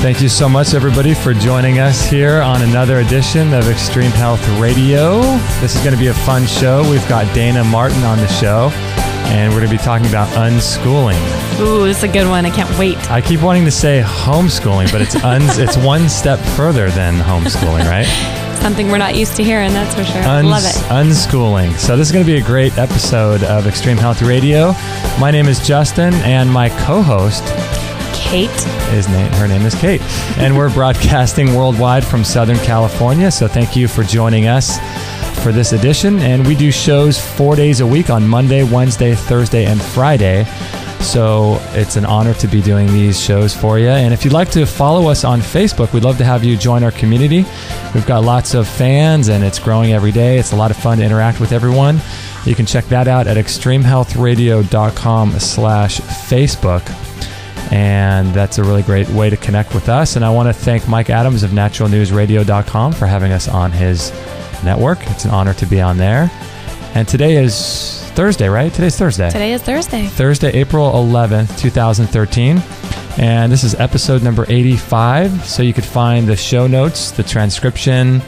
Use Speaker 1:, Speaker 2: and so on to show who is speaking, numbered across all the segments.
Speaker 1: Thank you so much, everybody, for joining us here on another edition of Extreme Health Radio. This is going to be a fun show. We've got Dayna Martin on the show, and we're going to be talking about unschooling.
Speaker 2: Ooh, it's a good one. I can't wait.
Speaker 1: I keep wanting to say homeschooling, but it's one step further than homeschooling, right?
Speaker 2: Something we're not used to hearing, that's for sure. Love it.
Speaker 1: Unschooling. So this is going to be a great episode of Extreme Health Radio. My name is Justin, and my co-host...
Speaker 2: Kate.
Speaker 1: Her name is Kate. And we're broadcasting worldwide from Southern California, so thank you for joining us for this edition. And we do shows 4 days a week on Monday, Wednesday, Thursday, and Friday. So it's an honor to be doing these shows for you. And if you'd like to follow us on Facebook, we'd love to have you join our community. We've got lots of fans, and it's growing every day. It's a lot of fun to interact with everyone. You can check that out at extremehealthradio.com/Facebook. And that's a really great way to connect with us. And I want to thank Mike Adams of naturalnewsradio.com for having us on his network. It's an honor to be on there. And today is Thursday, right? Today's Thursday.
Speaker 2: Today is Thursday.
Speaker 1: Thursday, April 11th, 2013. And this is episode number 85. So you could find the show notes, the transcription,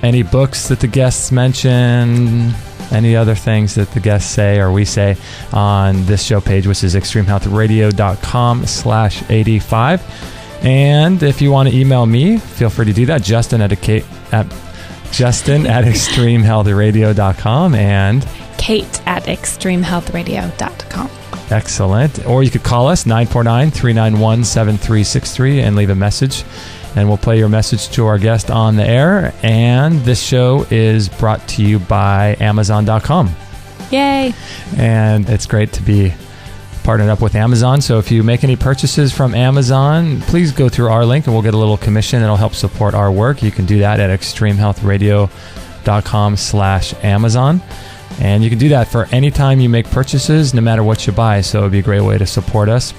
Speaker 1: any books that the guests mention, any other things that the guests say or we say on this show page, which is extremehealthradio.com/85. And if you want to email me, feel free to do that. Justin at extremehealthradio.com and
Speaker 2: Kate at extremehealthradio.com.
Speaker 1: Excellent. Or you could call us 949-391-7363 and leave a message. And we'll play your message to our guest on the air. And this show is brought to you by Amazon.com.
Speaker 2: Yay.
Speaker 1: And it's great to be partnered up with Amazon. So if you make any purchases from Amazon, please go through our link and we'll get a little commission. It'll help support our work. You can do that at extremehealthradio.com/Amazon. And you can do that for any time you make purchases, no matter what you buy. So it would be a great way to support us.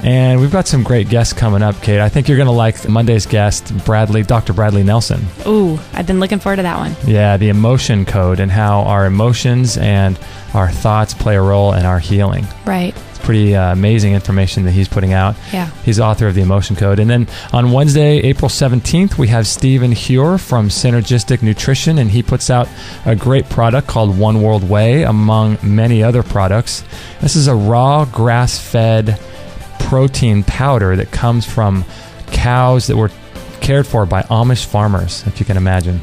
Speaker 1: And we've got some great guests coming up, Kate. I think you're going to like Monday's guest, Dr. Bradley Nelson.
Speaker 2: Ooh, I've been looking forward to that one.
Speaker 1: Yeah, the emotion code and how our emotions and our thoughts play a role in our healing.
Speaker 2: Right.
Speaker 1: It's pretty amazing information that he's putting out.
Speaker 2: Yeah.
Speaker 1: He's the author of the emotion code. And then on Wednesday, April 17th, we have Stephen Hure from Synergistic Nutrition, and he puts out a great product called One World Way, among many other products. This is a raw, grass-fed protein powder that comes from cows that were cared for by Amish farmers, if you can imagine.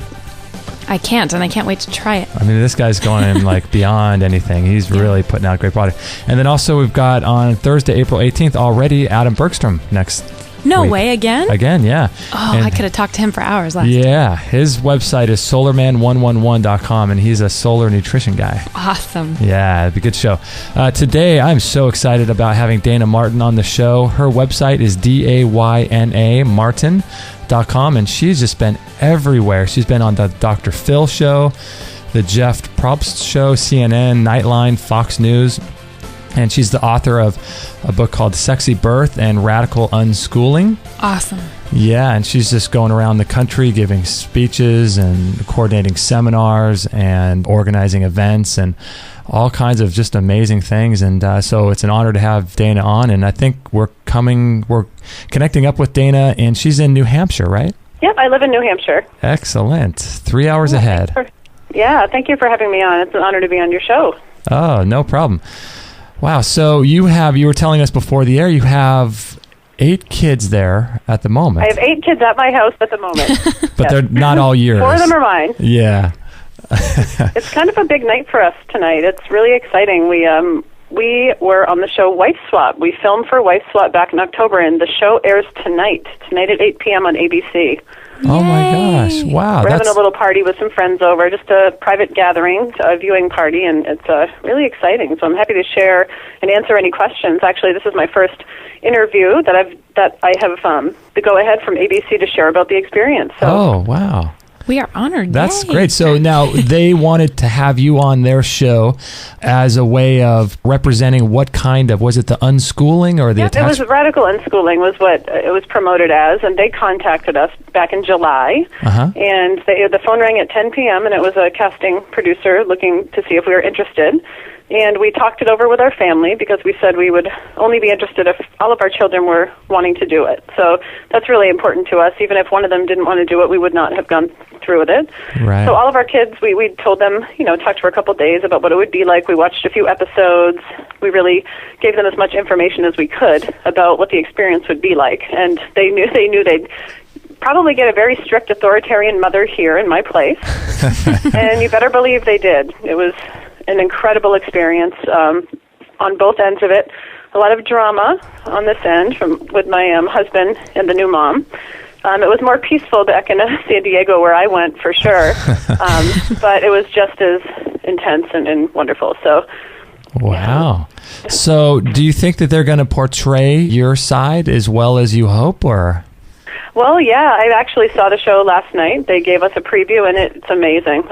Speaker 2: I can't, and I can't wait to try it.
Speaker 1: I mean, this guy's going like beyond anything. He's really putting out a great product. And then also we've got on Thursday, April 18th already, Adam Bergstrom next
Speaker 2: No
Speaker 1: week.
Speaker 2: way, again?
Speaker 1: Again, yeah.
Speaker 2: Oh,
Speaker 1: and
Speaker 2: I could have talked to him for hours last
Speaker 1: Yeah, his website is solarman111.com, and he's a solar nutrition guy.
Speaker 2: Awesome.
Speaker 1: Yeah, it'd be a good show. Today, I'm so excited about having Dayna Martin on the show. Her website is Dayna Martin.com, and she's just been everywhere. She's been on the Dr. Phil show, the Jeff Probst show, CNN, Nightline, Fox News. And she's the author of a book called Sexy Birth and Radical Unschooling.
Speaker 2: Awesome.
Speaker 1: Yeah, and she's just going around the country giving speeches and coordinating seminars and organizing events and all kinds of just amazing things. And so it's an honor to have Dayna on. And I think we're connecting up with Dayna, and she's in New Hampshire, right?
Speaker 3: Yep, I live in New Hampshire.
Speaker 1: Excellent. 3 hours ahead.
Speaker 3: Thank you for having me on. It's an honor to be on your show.
Speaker 1: Oh, no problem. Wow, so you were telling us before the air, you have 8 kids there at the moment.
Speaker 3: I have 8 kids at my house at the moment.
Speaker 1: But they're not all yours.
Speaker 3: 4 of them are mine.
Speaker 1: Yeah.
Speaker 3: It's kind of a big night for us tonight. It's really exciting. We were on the show Wife Swap. We filmed for Wife Swap back in October, and the show airs tonight at 8 p.m. on ABC.
Speaker 1: Oh my gosh! Wow,
Speaker 3: we're having a little party with some friends over, just a private gathering, a viewing party, and it's really exciting. So I'm happy to share and answer any questions. Actually, this is my first interview that I have the go-ahead from ABC to share about the experience. So.
Speaker 1: Oh wow!
Speaker 2: We are honored.
Speaker 1: That's
Speaker 2: Yay.
Speaker 1: great. So now they wanted to have you on their show as a way of representing what kind of, was it the unschooling or the
Speaker 3: it was radical unschooling was what it was promoted as, and they contacted us back in July, and the phone rang at 10 p.m., and it was a casting producer looking to see if we were interested. And we talked it over with our family because we said we would only be interested if all of our children were wanting to do it. So that's really important to us. Even if one of them didn't want to do it, we would not have gone through with it.
Speaker 1: Right.
Speaker 3: So all of our kids, we told them, talked for a couple of days about what it would be like. We watched a few episodes. We really gave them as much information as we could about what the experience would be like. And they knew they'd probably get a very strict authoritarian mother here in my place. And you better believe they did. It was an incredible experience on both ends of it. A lot of drama on this end with my husband and the new mom. It was more peaceful back in San Diego where I went, for sure. But it was just as intense and wonderful. So,
Speaker 1: wow. So do you think that they're going to portray your side as well as you hope, or?
Speaker 3: Well, yeah, I actually saw the show last night. They gave us a preview, and it's amazing.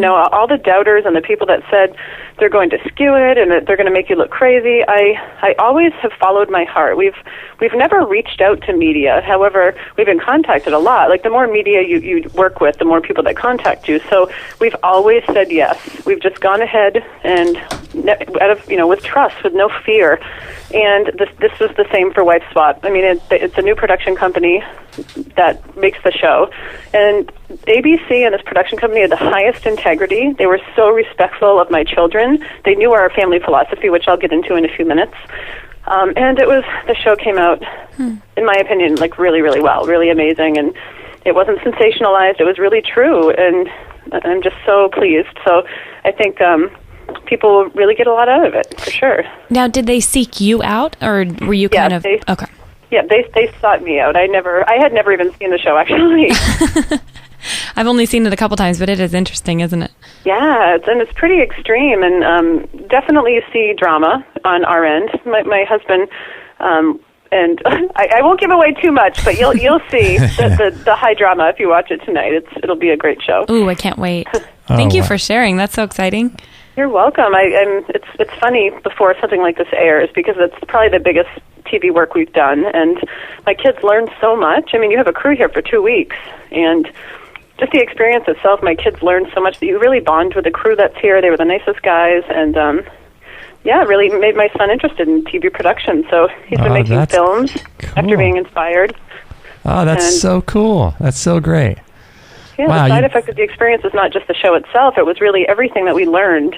Speaker 3: All the doubters and the people that said they're going to skew it and that they're going to make you look crazy. I always have followed my heart. We've never reached out to media. However, we've been contacted a lot. Like, the more media you work with, the more people that contact you. So we've always said yes. We've just gone ahead and with trust, with no fear. And this was the same for Wife Swap. I mean, it's a new production company that makes the show. And ABC and this production company had the highest integrity. They were so respectful of my children. They knew our family philosophy, which I'll get into in a few minutes. And the show came out, in my opinion, like really, really well, really amazing. And it wasn't sensationalized. It was really true. And I'm just so pleased. So I think people really get a lot out of it, for sure.
Speaker 2: Now, did they seek you out, or were you kind of... Okay.
Speaker 3: Yeah, they sought me out. I had never even seen the show, actually.
Speaker 2: I've only seen it a couple times, but it is interesting, isn't it?
Speaker 3: Yeah, it's pretty extreme, and definitely you see drama on our end. My husband, and I won't give away too much, but you'll see the high drama if you watch it tonight. It'll be a great show.
Speaker 2: Ooh, I can't wait. Thank you for sharing. That's so exciting.
Speaker 3: You're welcome. It's funny before something like this airs, because it's probably the biggest TV work we've done, and my kids learn so much. I mean, you have a crew here for 2 weeks, and just the experience itself, my kids learned so much that you really bond with the crew that's here. They were the nicest guys, and it really made my son interested in TV production. So he's been making films after being inspired.
Speaker 1: Oh, that's so cool. That's so great.
Speaker 3: Yeah, the side effect of the experience is not just the show itself. It was really everything that we learned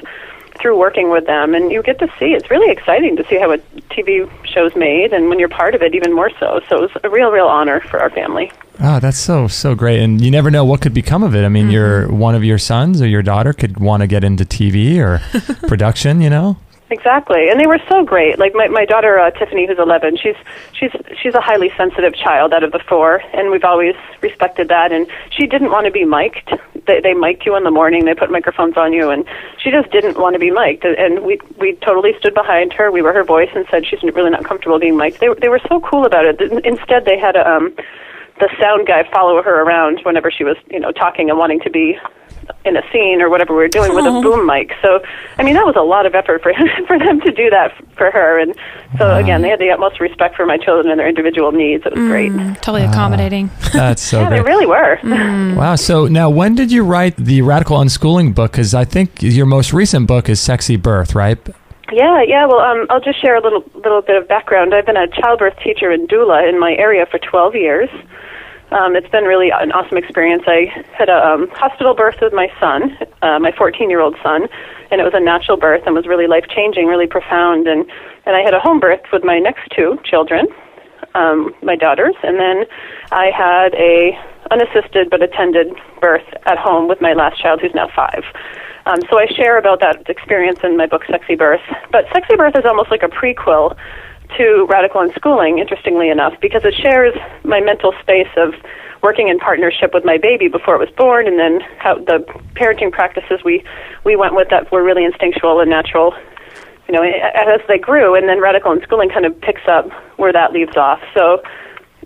Speaker 3: through working with them. And you get to see, it's really exciting to see how a TV show's made, and when you're part of it, even more so. So it was a real, real honor for our family.
Speaker 1: Oh, that's so great. And you never know what could become of it. I mean, one of your sons or your daughter could want to get into TV or production,
Speaker 3: Exactly, and they were so great. Like my daughter Tiffany, who's 11, she's a highly sensitive child out of the four, and we've always respected that. And she didn't want to be mic'd. They mic you in the morning. They put microphones on you, and she just didn't want to be mic'd. And we totally stood behind her. We were her voice, and said she's really not comfortable being mic'd. They were so cool about it. Instead, they had the sound guy follow her around whenever she was talking and wanting to be in a scene or whatever we were doing with a boom mic. So, I mean, that was a lot of effort for them to do that for her. And so, again, they had the utmost respect for my children and their individual needs. It was great.
Speaker 2: Totally accommodating.
Speaker 1: That's so great.
Speaker 3: They really were.
Speaker 1: Wow. So now, when did you write the Radical Unschooling book? Because I think your most recent book is Sexy Birth, right?
Speaker 3: Yeah. Well, I'll just share a little bit of background. I've been a childbirth teacher and doula in my area for 12 years. It's been really an awesome experience. I had a hospital birth with my son, my 14-year-old son, and it was a natural birth and was really life-changing, really profound. And I had a home birth with my next two children, my daughters, and then I had a unassisted but attended birth at home with my last child, who's now 5. So I share about that experience in my book, Sexy Birth. But Sexy Birth is almost like a prequel to Radical Unschooling, interestingly enough, because it shares my mental space of working in partnership with my baby before it was born, and then how the parenting practices we went with that were really instinctual and natural, as they grew. And then Radical Unschooling kind of picks up where that leaves off. So,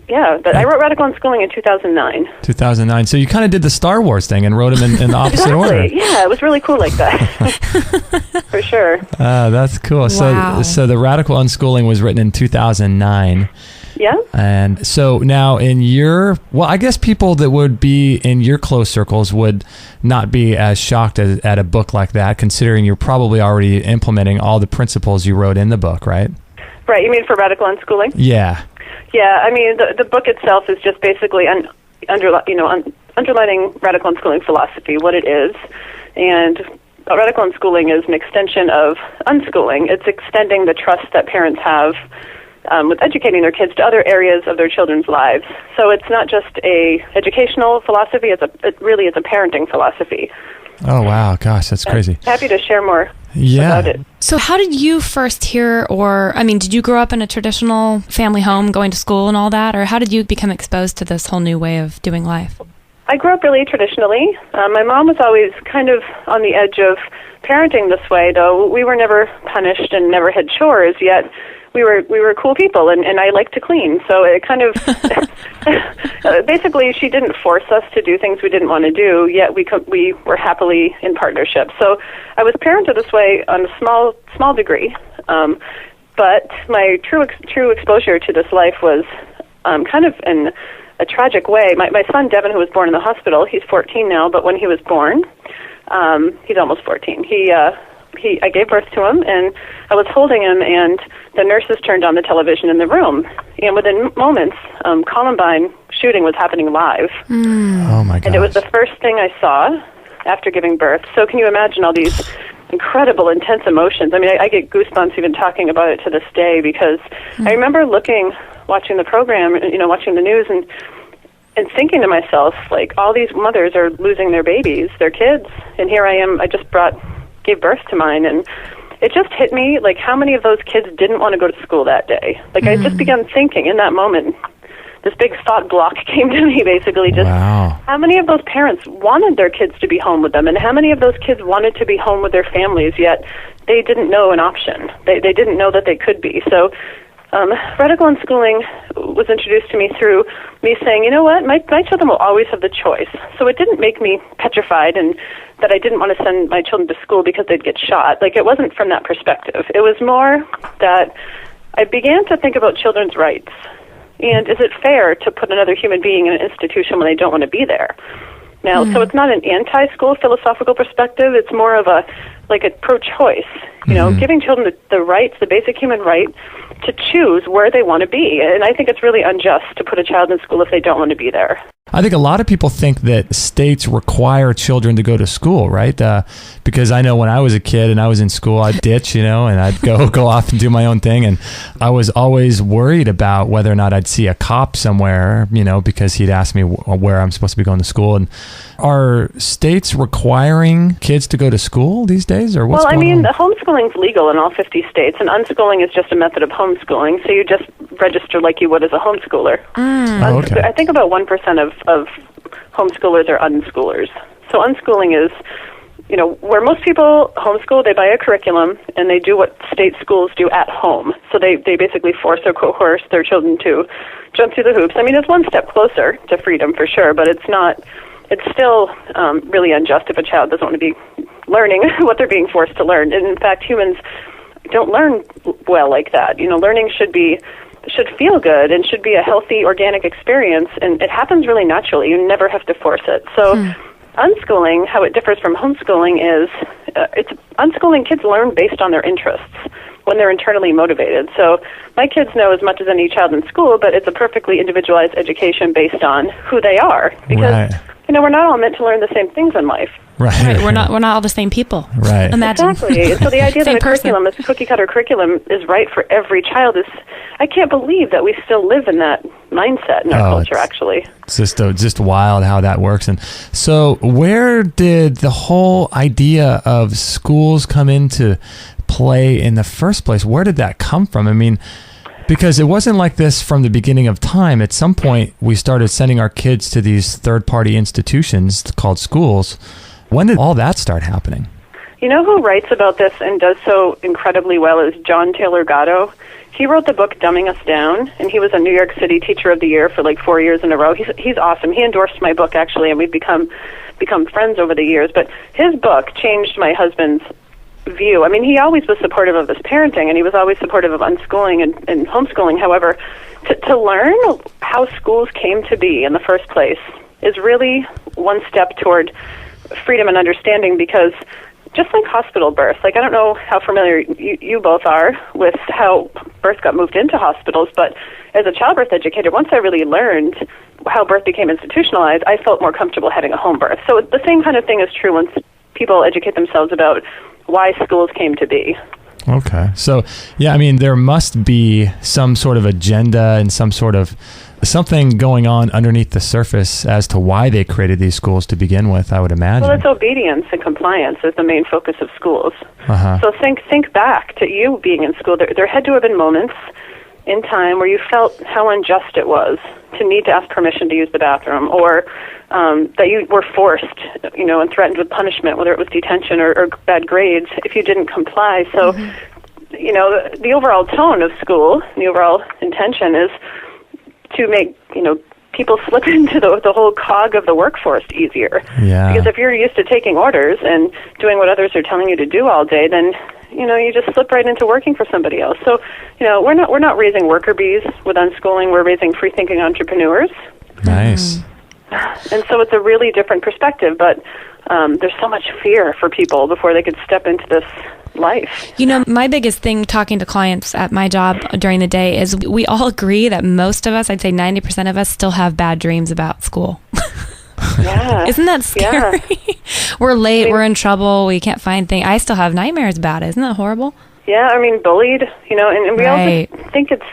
Speaker 3: yeah, but I wrote Radical Unschooling in 2009. 2009.
Speaker 1: So you kind of did the Star Wars thing and wrote them in the opposite order.
Speaker 3: Yeah, it was really cool like that. For sure.
Speaker 1: That's cool.
Speaker 2: Wow.
Speaker 1: So the Radical Unschooling was written in 2009.
Speaker 3: Yeah.
Speaker 1: And so now I guess people that would be in your close circles would not be as shocked at a book like that, considering you're probably already implementing all the principles you wrote in the book, right?
Speaker 3: Right. You mean for radical unschooling?
Speaker 1: Yeah.
Speaker 3: Yeah. I mean, the book itself is just basically underlining radical unschooling philosophy, what it is, and radical unschooling is an extension of unschooling. It's extending the trust that parents have with educating their kids to other areas of their children's lives. So it's not just a educational philosophy, it really is a parenting philosophy.
Speaker 1: Oh, wow. Gosh, that's crazy.
Speaker 3: Happy to share more about it.
Speaker 2: So how did you first hear, did you grow up in a traditional family home, going to school and all that, or how did you become exposed to this whole new way of doing life?
Speaker 3: I grew up really traditionally. My mom was always kind of on the edge of parenting this way, though we were never punished and never had chores, yet we were cool people, and I liked to clean. So it kind of basically she didn't force us to do things we didn't want to do, yet we were happily in partnership. So I was parented this way on a small degree, but my true exposure to this life was kind of in a tragic way. My son Devin, who was born in the hospital, he's 14 now, but when he was born, he's almost 14. I gave birth to him, and I was holding him, and the nurses turned on the television in the room, and within moments, Columbine shooting was happening live.
Speaker 1: Oh my gosh.
Speaker 3: And it was the first thing I saw after giving birth. So can you imagine all these incredible, intense emotions? I mean, I get goosebumps even talking about it to this day, because I remember watching the program, watching the news, and thinking to myself, like, all these mothers are losing their babies, their kids, and here I am, I just gave birth to mine, and it just hit me, like, how many of those kids didn't want to go to school that day? Like, I just began thinking in that moment, this big thought block came to me, basically, just how many of those parents wanted their kids to be home with them, and how many of those kids wanted to be home with their families, yet they didn't know an option. They didn't know that they could be. So radical unschooling was introduced to me through me saying, you know what, my children will always have the choice. So it didn't make me petrified and that I didn't want to send my children to school because they'd get shot. Like, it wasn't from that perspective. It was more that I began to think about children's rights. And is it fair to put another human being in an institution when they don't want to be there? Now, so it's not an anti-school philosophical perspective. It's more of a pro-choice, giving children the rights, the basic human right to choose where they want to be. And I think it's really unjust to put a child in school if they don't want to be there.
Speaker 1: I think a lot of people think that states require children to go to school, right? Because I know when I was a kid and I was in school, I'd ditch, and I'd go off and do my own thing. And I was always worried about whether or not I'd see a cop somewhere, because he'd ask me where I'm supposed to be going to school. And are states requiring kids to go to school these days, or what's going on?
Speaker 3: The homeschooling's legal in all 50 states, and unschooling is just a method of homeschooling. So you just register like you would as a homeschooler.
Speaker 1: Okay.
Speaker 3: I think about 1% of homeschoolers are unschoolers. So unschooling is, where most people homeschool, they buy a curriculum and they do what state schools do at home. So they basically force or coerce their children to jump through the hoops. It's one step closer to freedom for sure, but it's still really unjust if a child doesn't want to be learning what they're being forced to learn. And in fact, humans don't learn well like that. Learning should feel good and should be a healthy, organic experience, and it happens really naturally. You never have to force it. So unschooling, how it differs from homeschooling is, unschooling kids learn based on their interests when they're internally motivated. So my kids know as much as any child in school, but it's a perfectly individualized education based on who they are. Because, we're not all meant to learn the same things in life.
Speaker 1: Right.
Speaker 2: We're not all the same people.
Speaker 1: Right.
Speaker 2: Imagine.
Speaker 3: Exactly. So the idea that a curriculum, this cookie-cutter curriculum, is right for every child is, I can't believe that we still live in that mindset in our culture, actually.
Speaker 1: It's just wild how that works. And so where did the whole idea of schools come into play in the first place? Where did that come from? Because it wasn't like this from the beginning of time. At some point, we started sending our kids to these third-party institutions called schools. When did all that start happening?
Speaker 3: You know who writes about this and does so incredibly well is John Taylor Gatto. He wrote the book Dumbing Us Down, and he was a New York City Teacher of the Year for 4 years in a row. He's awesome. He endorsed my book, actually, and we've become friends over the years. But his book changed my husband's view. I mean, he always was supportive of this parenting, and he was always supportive of unschooling and homeschooling. However, to learn how schools came to be in the first place is really one step toward freedom and understanding, because just like hospital birth, like I don't know how familiar you both are with how birth got moved into hospitals, but as a childbirth educator, once I really learned how birth became institutionalized, I felt more comfortable having a home birth. So the same kind of thing is true once people educate themselves about why schools came to be.
Speaker 1: Okay. So, yeah, I mean, there must be some sort of agenda and some sort of something going on underneath the surface as to why they created these schools to begin with, I would imagine.
Speaker 3: Well, it's obedience and compliance is the main focus of schools.
Speaker 1: Uh-huh.
Speaker 3: So think back to you being in school. There had to have been moments in time where you felt how unjust it was to need to ask permission to use the bathroom, or that you were forced, and threatened with punishment, whether it was detention or bad grades, if you didn't comply. So, the overall tone of school, the overall intention is to make, people slip into the whole cog of the workforce easier.
Speaker 1: Yeah.
Speaker 3: Because if you're used to taking orders and doing what others are telling you to do all day, then you just slip right into working for somebody else. So, we're not raising worker bees with unschooling. We're raising free-thinking entrepreneurs.
Speaker 1: Nice.
Speaker 3: And so it's a really different perspective, but there's so much fear for people before they could step into this life.
Speaker 2: My biggest thing talking to clients at my job during the day is we all agree that most of us, I'd say 90% of us, still have bad dreams about school.
Speaker 3: Yeah.
Speaker 2: Isn't that scary? Yeah. We're late, we're in trouble, we can't find things. I still have nightmares about it. Isn't that horrible?
Speaker 3: Yeah, bullied, and we all think it's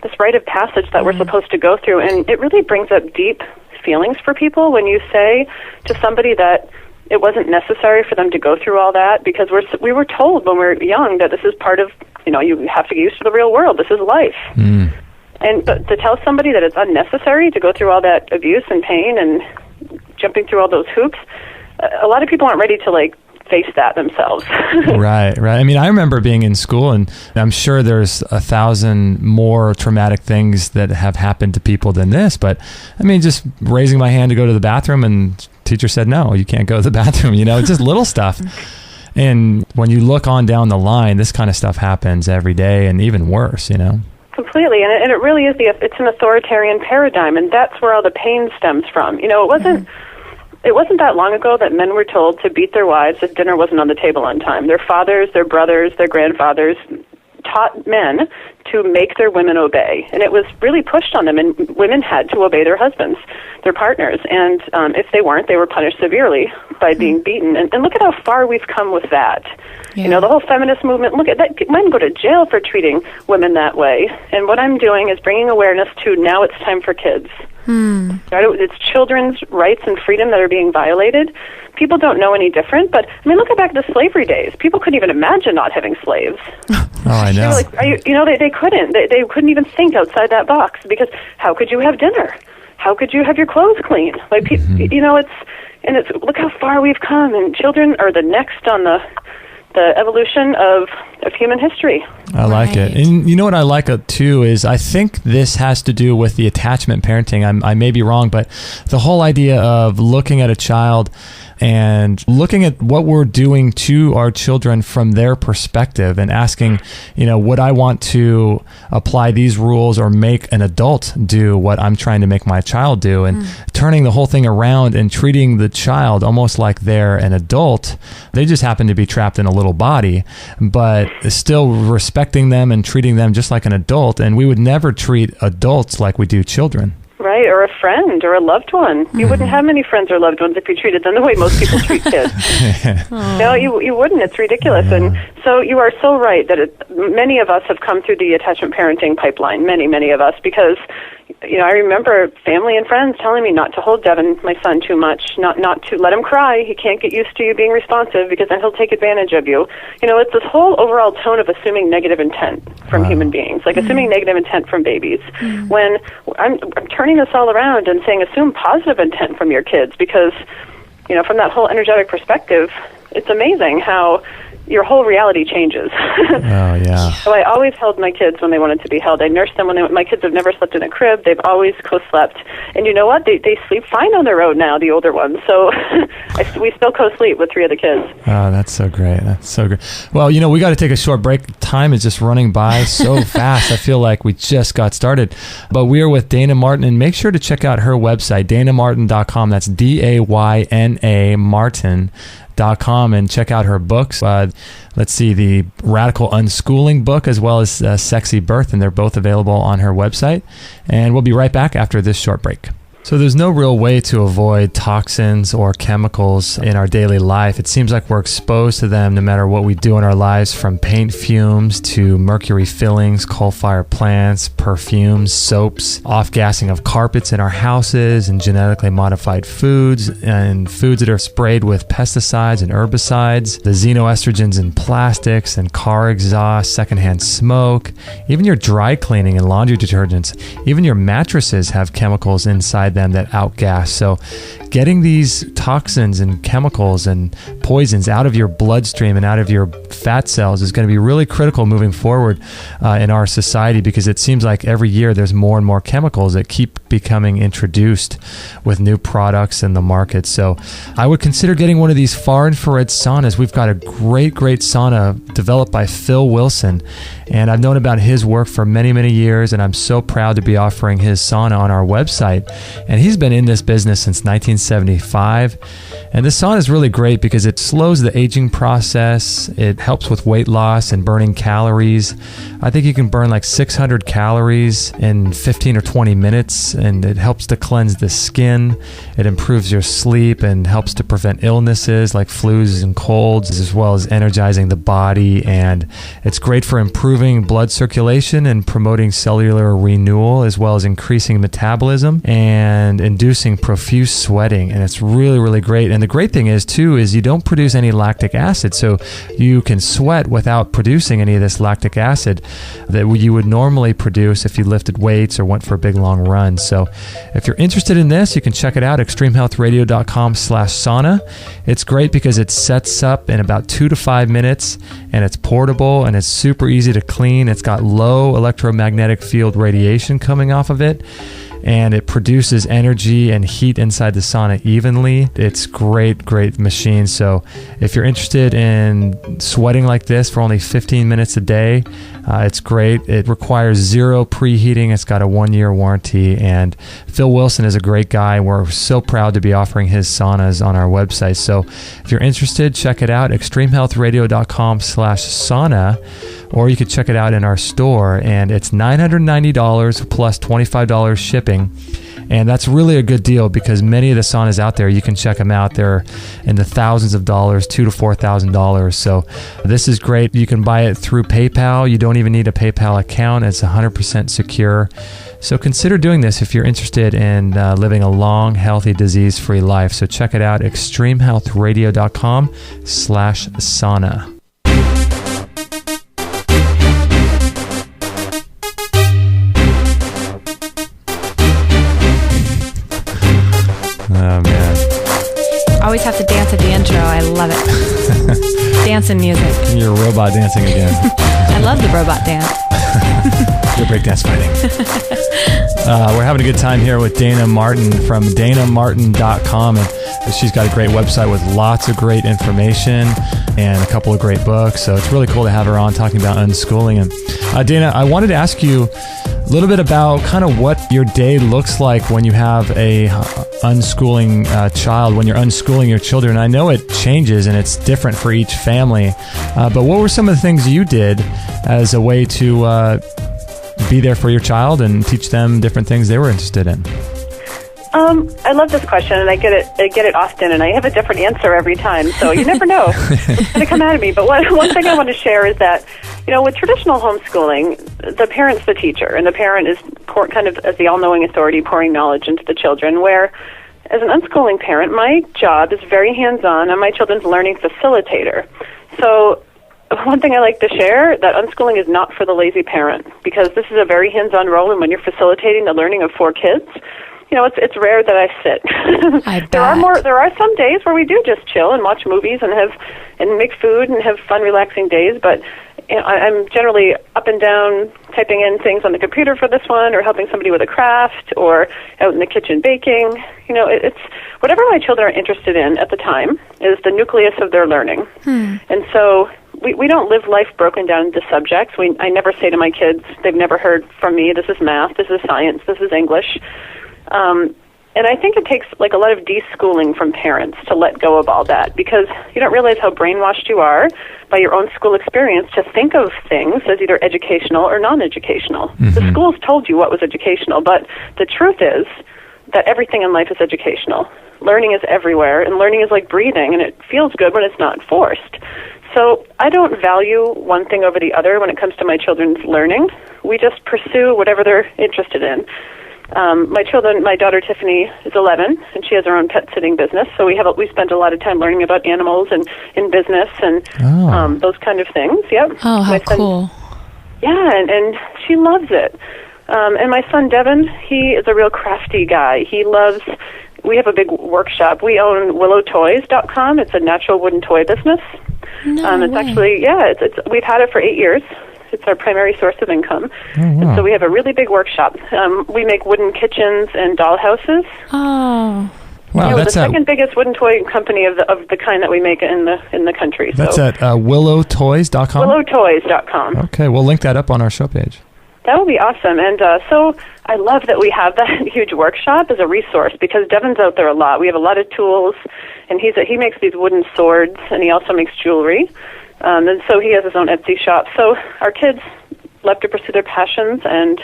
Speaker 3: this rite of passage that we're supposed to go through, and it really brings up deep feelings for people when you say to somebody that it wasn't necessary for them to go through all that, because we were told when we were young that this is part of, you have to get used to the real world. This is life.
Speaker 1: Mm.
Speaker 3: But to tell somebody that it's unnecessary to go through all that abuse and pain and jumping through all those hoops, a lot of people aren't ready to face that themselves.
Speaker 1: Right. I mean, I remember being in school, and I'm sure there's 1,000 more traumatic things that have happened to people than this, but I mean, just raising my hand to go to the bathroom, and teacher said, no, you can't go to the bathroom, it's just little stuff. And when you look on down the line, this kind of stuff happens every day, and even worse,
Speaker 3: Completely, and it really is it's an authoritarian paradigm, and that's where all the pain stems from. It wasn't that long ago that men were told to beat their wives if dinner wasn't on the table on time. Their fathers, their brothers, their grandfathers taught men to make their women obey, and it was really pushed on them, and women had to obey their husbands, their partners, and if they weren't, they were punished severely by being beaten. And look at how far we've come with that.
Speaker 2: Yeah.
Speaker 3: The whole feminist movement, look at that. Men go to jail for treating women that way, and what I'm doing is bringing awareness to now it's time for kids. It's children's rights and freedom that are being violated. People don't know any different, but look back to slavery days. People couldn't even imagine not having slaves.
Speaker 1: Oh, I know.
Speaker 3: They couldn't. They couldn't even think outside that box, because how could you have dinner? How could you have your clothes clean? It's look how far we've come, and children are the next on the evolution of human history.
Speaker 1: I like it. And what I like too is I think this has to do with the attachment parenting. I may be wrong, but the whole idea of looking at a child and looking at what we're doing to our children from their perspective and asking, would I want to apply these rules or make an adult do what I'm trying to make my child do, and turning the whole thing around and treating the child almost like they're an adult. They just happen to be trapped in a little body, but still respecting them and treating them just like an adult. And we would never treat adults like we do children.
Speaker 3: Right, or a friend or a loved one. You wouldn't have many friends or loved ones if you treated them the way most people treat kids. No, you wouldn't. It's ridiculous. And so you are so right that many of us have come through the attachment parenting pipeline, many of us, because I remember family and friends telling me not to hold Devin, my son, too much, not to let him cry. He can't get used to you being responsive because then he'll take advantage of you. It's this whole overall tone of assuming negative intent from human beings, assuming negative intent from babies. When I'm turning this all around and saying assume positive intent from your kids, because, from that whole energetic perspective, it's amazing how your whole reality changes.
Speaker 1: Oh, yeah.
Speaker 3: So I always held my kids when they wanted to be held. I nursed them my kids have never slept in a crib. They've always co-slept. And you know what? They sleep fine on their own now, the older ones. So we still co-sleep with 3 of the kids.
Speaker 1: Oh, that's so great. That's so great. Well, we got to take a short break. Time is just running by so fast. I feel like we just got started. But we are with Dayna Martin, and make sure to check out her website, daynamartin.com. That's Dayna Martin.com, and check out her books. Let's see, the Radical Unschooling book, as well as Sexy Birth, and they're both available on her website. And we'll be right back after this short break. So there's no real way to avoid toxins or chemicals in our daily life. It seems like we're exposed to them no matter what we do in our lives, from paint fumes to mercury fillings, coal-fired plants, perfumes, soaps, off-gassing of carpets in our houses, and genetically modified foods, and foods that are sprayed with pesticides and herbicides, the xenoestrogens in plastics and car exhaust, secondhand smoke, even your dry cleaning and laundry detergents, even your mattresses have chemicals inside them that outgas. So getting these toxins and chemicals and poisons out of your bloodstream and out of your fat cells is going to be really critical moving forward in our society, because it seems like every year there's more and more chemicals that keep becoming introduced with new products in the market. So I would consider getting one of these far infrared saunas. We've got a great sauna developed by Phil Wilson, and I've known about his work for many, many years, and I'm so proud to be offering his sauna on our website. And he's been in this business since 1975. And this sauna is really great because it slows the aging process. It helps with weight loss and burning calories. I think you can burn like 600 calories in 15 or 20 minutes, and it helps to cleanse the skin. It improves your sleep and helps to prevent illnesses like flus and colds, as well as energizing the body. And it's great for improving blood circulation and promoting cellular renewal, as well as increasing metabolism and inducing profuse sweating. And it's really, really great. And the great thing is you don't produce any lactic acid. So you can sweat without producing any of this lactic acid that you would normally produce if you lifted weights or went for a big long run. So if you're interested in this, you can check it out, extremehealthradio.com/sauna. It's great because it sets up in about 2 to 5 minutes, and it's portable, and it's super easy to clean. It's got low electromagnetic field radiation coming off of it, and it produces energy and heat inside the sauna evenly. It's great machine. So if you're interested in sweating like this for only 15 minutes a day, it's great. It requires 0 preheating. It's got a 1-year warranty, and Phil Wilson is a great guy. We're so proud to be offering his saunas on our website. So if you're interested, check it out, extremehealthradio.com/sauna, or you could check it out in our store, and it's $990 plus $25 shipping. And that's really a good deal because many of the saunas out there, you can check them out. They're in the thousands of dollars, $2,000 to $4,000. So this is great. You can buy it through PayPal. You don't even need a PayPal account. It's 100% secure. So consider doing this if you're interested in living a long, healthy, disease-free life. So check it out, extremehealthradio.com/sauna. Oh, man.
Speaker 2: Always have to dance at the intro. I love it. Dancing music.
Speaker 1: You're robot dancing again.
Speaker 2: I love the robot dance.
Speaker 1: You're breakdance fighting. We're having a good time here with Dayna Martin from daynamartin.com. And she's got a great website with lots of great information and a couple of great books. So it's really cool to have her on talking about unschooling. And Dayna, I wanted to ask you a little bit about kind of what your day looks like when you have a unschooling child, when you're unschooling your children. I know it changes and it's different for each family, but what were some of the things you did as a way to be there for your child and teach them different things they were interested in?
Speaker 3: I love this question, and I get it often, and I have a different answer every time, so you never know what's going to come out of me. But one thing I want to share is that, with traditional homeschooling, the parent's the teacher, and the parent is kind of as the all-knowing authority pouring knowledge into the children, where as an unschooling parent, my job is very hands-on. I'm my children's learning facilitator. So one thing I like to share, that unschooling is not for the lazy parent, because this is a very hands-on role, and when you're facilitating the learning of 4 kids, it's rare that I sit.
Speaker 2: I bet.
Speaker 3: There are some days where we do just chill and watch movies and make food and have fun, relaxing days. But I'm generally up and down typing in things on the computer for this one, or helping somebody with a craft, or out in the kitchen baking. It's whatever my children are interested in at the time is the nucleus of their learning. And so we don't live life broken down into subjects. I never say to my kids, they've never heard from me, this is math, this is science, this is English. And I think it takes a lot of deschooling from parents to let go of all that, because you don't realize how brainwashed you are by your own school experience to think of things as either educational or non-educational. The schools told you what was educational, but the truth is that everything in life is educational. Learning is everywhere, and learning is like breathing, and it feels good when it's not forced. So I don't value one thing over the other when it comes to my children's learning. We just pursue whatever they're interested in. My daughter Tiffany is 11, and she has her own pet sitting business. So we spend a lot of time learning about animals and in business and those kind of things. Yep.
Speaker 2: Oh, how cool!
Speaker 3: Yeah, and she loves it. And my son Devin, he is a real crafty guy. We have a big workshop. We own willowtoys.com. It's a natural wooden toy business. It's actually, we've had it for 8 years. It's our primary source of income.
Speaker 1: Oh, wow.
Speaker 3: And so we have a really big workshop. We make wooden kitchens and dollhouses.
Speaker 2: Oh.
Speaker 1: Wow,
Speaker 3: We're the second biggest wooden toy company of the kind that we make in the country.
Speaker 1: That's at willowtoys.com?
Speaker 3: Willowtoys.com.
Speaker 1: Okay, we'll link that up on our show page.
Speaker 3: That would be awesome. And so I love that we have that huge workshop as a resource, because Devin's out there a lot. We have a lot of tools, and he makes these wooden swords, and he also makes jewelry. And so he has his own Etsy shop. So our kids love to pursue their passions, and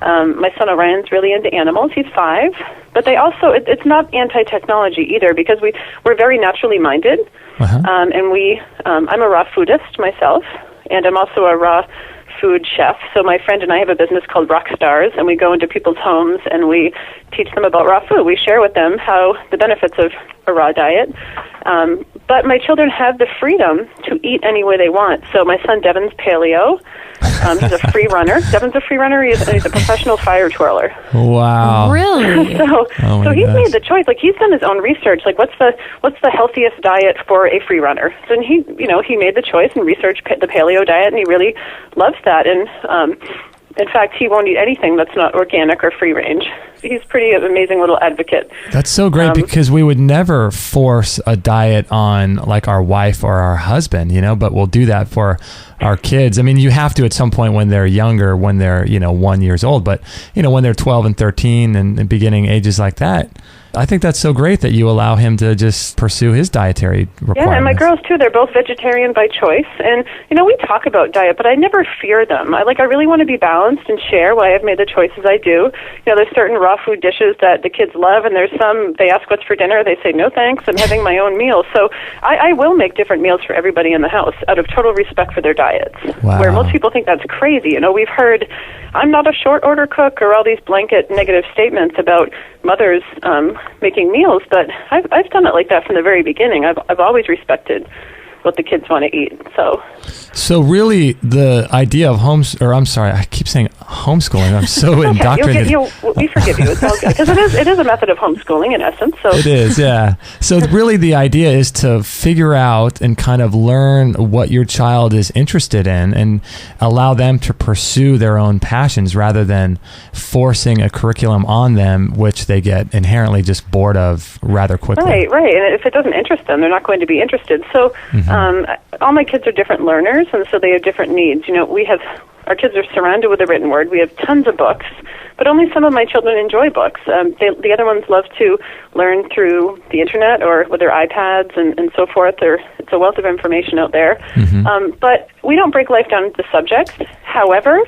Speaker 3: my son Orion's really into animals. He's 5. But they also, it's not anti-technology either, because we're very naturally minded. And I'm a raw foodist myself, and I'm also a raw food chef. So my friend and I have a business called Rock Stars, and we go into people's homes and we teach them about raw food. We share with them how the benefits of a raw diet. But my children have the freedom to eat any way they want. So my son Devin's paleo. He's a free runner. Devin's a free runner. He's a professional fire twirler.
Speaker 1: Wow.
Speaker 2: Really?
Speaker 3: So he's made the choice. He's done his own research. What's the healthiest diet for a free runner? So he made the choice and researched the paleo diet, and he really loves that. And in fact, he won't eat anything that's not organic or free range. He's pretty amazing little advocate.
Speaker 1: That's so great, because we would never force a diet on our wife or our husband, but we'll do that for our kids. I mean, you have to at some point when they're younger, when they're, 1 year old, but, when they're 12 and 13 and beginning ages like that, I think that's so great that you allow him to just pursue his dietary requirements.
Speaker 3: Yeah, and my girls too, they're both vegetarian by choice. And, we talk about diet, but I never fear them. I really want to be balanced and share why I've made the choices I do. There's certain raw food dishes that the kids love, and there's some, they ask what's for dinner, they say, no thanks, I'm having my own meal. So I will make different meals for everybody in the house out of total respect for their diets.
Speaker 1: Wow.
Speaker 3: Where most people think that's crazy. We've heard, I'm not a short order cook, or all these blanket negative statements about mothers making meals, but I've done it like that from the very beginning. I've always respected what the kids want to eat. So
Speaker 1: really, the idea of I keep saying homeschooling. I'm so indoctrinated.
Speaker 3: We forgive you. It's all good, because it is a method of homeschooling in essence. So
Speaker 1: it is, yeah. So really, the idea is to figure out and kind of learn what your child is interested in, and allow them to pursue their own passions rather than forcing a curriculum on them, which they get inherently just bored of rather quickly.
Speaker 3: Right. And if it doesn't interest them, they're not going to be interested. So all my kids are different learners, and so they have different needs. Our kids are surrounded with the written word. We have tons of books, but only some of my children enjoy books. The other ones love to learn through the internet or with their iPads and so forth. It's a wealth of information out there. But we don't break life down into subjects. However,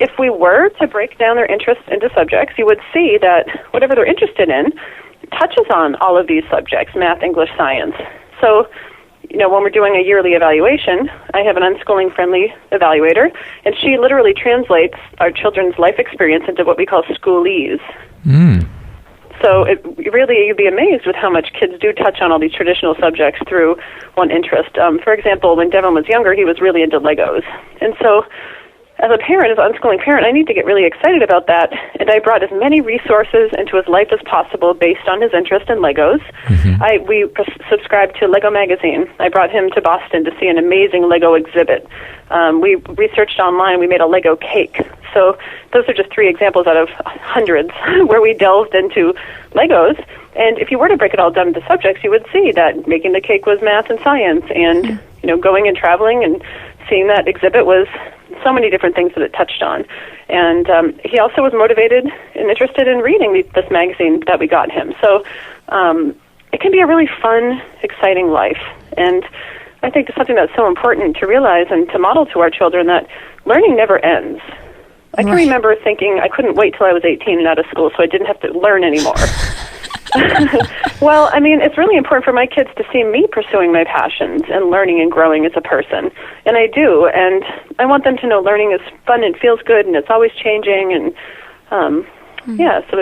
Speaker 3: if we were to break down their interests into subjects, you would see that whatever they're interested in touches on all of these subjects: math, English, science. So when we're doing a yearly evaluation, I have an unschooling-friendly evaluator, and she literally translates our children's life experience into what we call schoolese. So you'd be amazed with how much kids do touch on all these traditional subjects through one interest. For example, when Devin was younger, he was really into Legos. And so as a parent, as an unschooling parent, I need to get really excited about that. And I brought as many resources into his life as possible based on his interest in Legos. We subscribed to Lego Magazine. I brought him to Boston to see an amazing Lego exhibit. We researched online. We made a Lego cake. So those are just 3 examples out of hundreds where we delved into Legos. And if you were to break it all down into subjects, you would see that making the cake was math and science, and going and traveling and seeing that exhibit was so many different things that it touched on. And he also was motivated and interested in reading this magazine that we got him. So it can be a really fun, exciting life. And I think it's something that's so important to realize and to model to our children, that learning never ends. I can remember thinking I couldn't wait till I was 18 and out of school so I didn't have to learn anymore. Well, I mean, it's really important for my kids to see me pursuing my passions and learning and growing as a person. And I do. And I want them to know learning is fun and feels good and it's always changing. And, so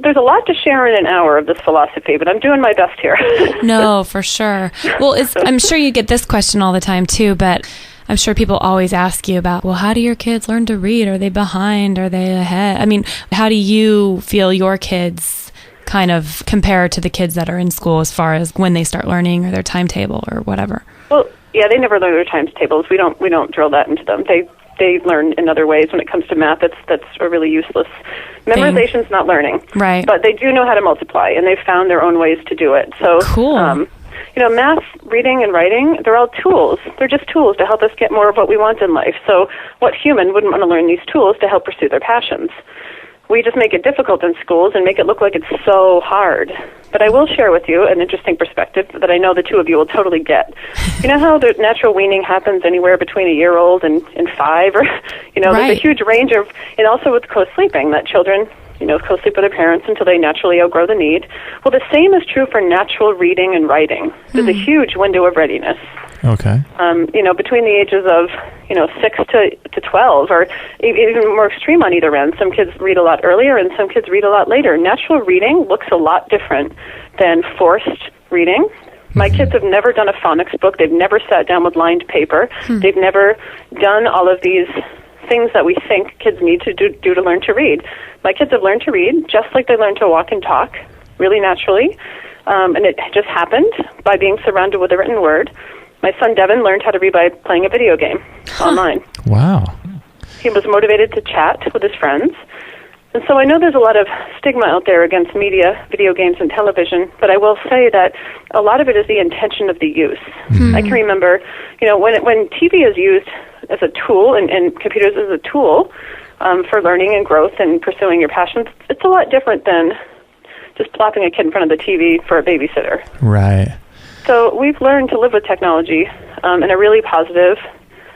Speaker 3: there's a lot to share in an hour of this philosophy, but I'm doing my best here.
Speaker 2: No, for sure. Well, I'm sure you get this question all the time, too, but I'm sure people always ask you about, well, how do your kids learn to read? Are they behind? Are they ahead? I mean, how do you feel your kids kind of compare to the kids that are in school as far as when they start learning or their timetable or whatever?
Speaker 3: Well, yeah, they never learn their timetables. We don't drill that into them. They learn in other ways. When it comes to math, that's a really useless. Memorization's not learning.
Speaker 2: Right.
Speaker 3: But they do know how to multiply, and they've found their own ways to do it. So
Speaker 2: cool.
Speaker 3: Math, reading, and writing, they're all tools. They're just tools to help us get more of what we want in life. So what human wouldn't want to learn these tools to help pursue their passions? We just make it difficult in schools and make it look like it's so hard. But I will share with you an interesting perspective that I know the two of you will totally get. You know how the natural weaning happens anywhere between a year-old and 5? Or, there's a huge range of, and also with co-sleeping, that children, co-sleep with their parents until they naturally outgrow the need. Well, the same is true for natural reading and writing. There's a huge window of readiness.
Speaker 1: Okay.
Speaker 3: Between the ages of, 6 to 12, or even more extreme on either end. Some kids read a lot earlier and some kids read a lot later. Natural reading looks a lot different than forced reading. My kids have never done a phonics book. They've never sat down with lined paper. They've never done all of these things that we think kids need to do to learn to read. My kids have learned to read just like they learned to walk and talk, really naturally. And it just happened by being surrounded with a written word. My son Devin learned how to read by playing a video game online.
Speaker 1: Wow.
Speaker 3: He was motivated to chat with his friends. And so I know there's a lot of stigma out there against media, video games, and television, but I will say that a lot of it is the intention of the use. I can remember, when TV is used as a tool and computers as a tool for learning and growth and pursuing your passions, it's a lot different than just plopping a kid in front of the TV for a babysitter.
Speaker 1: Right.
Speaker 3: So we've learned to live with technology in a really positive,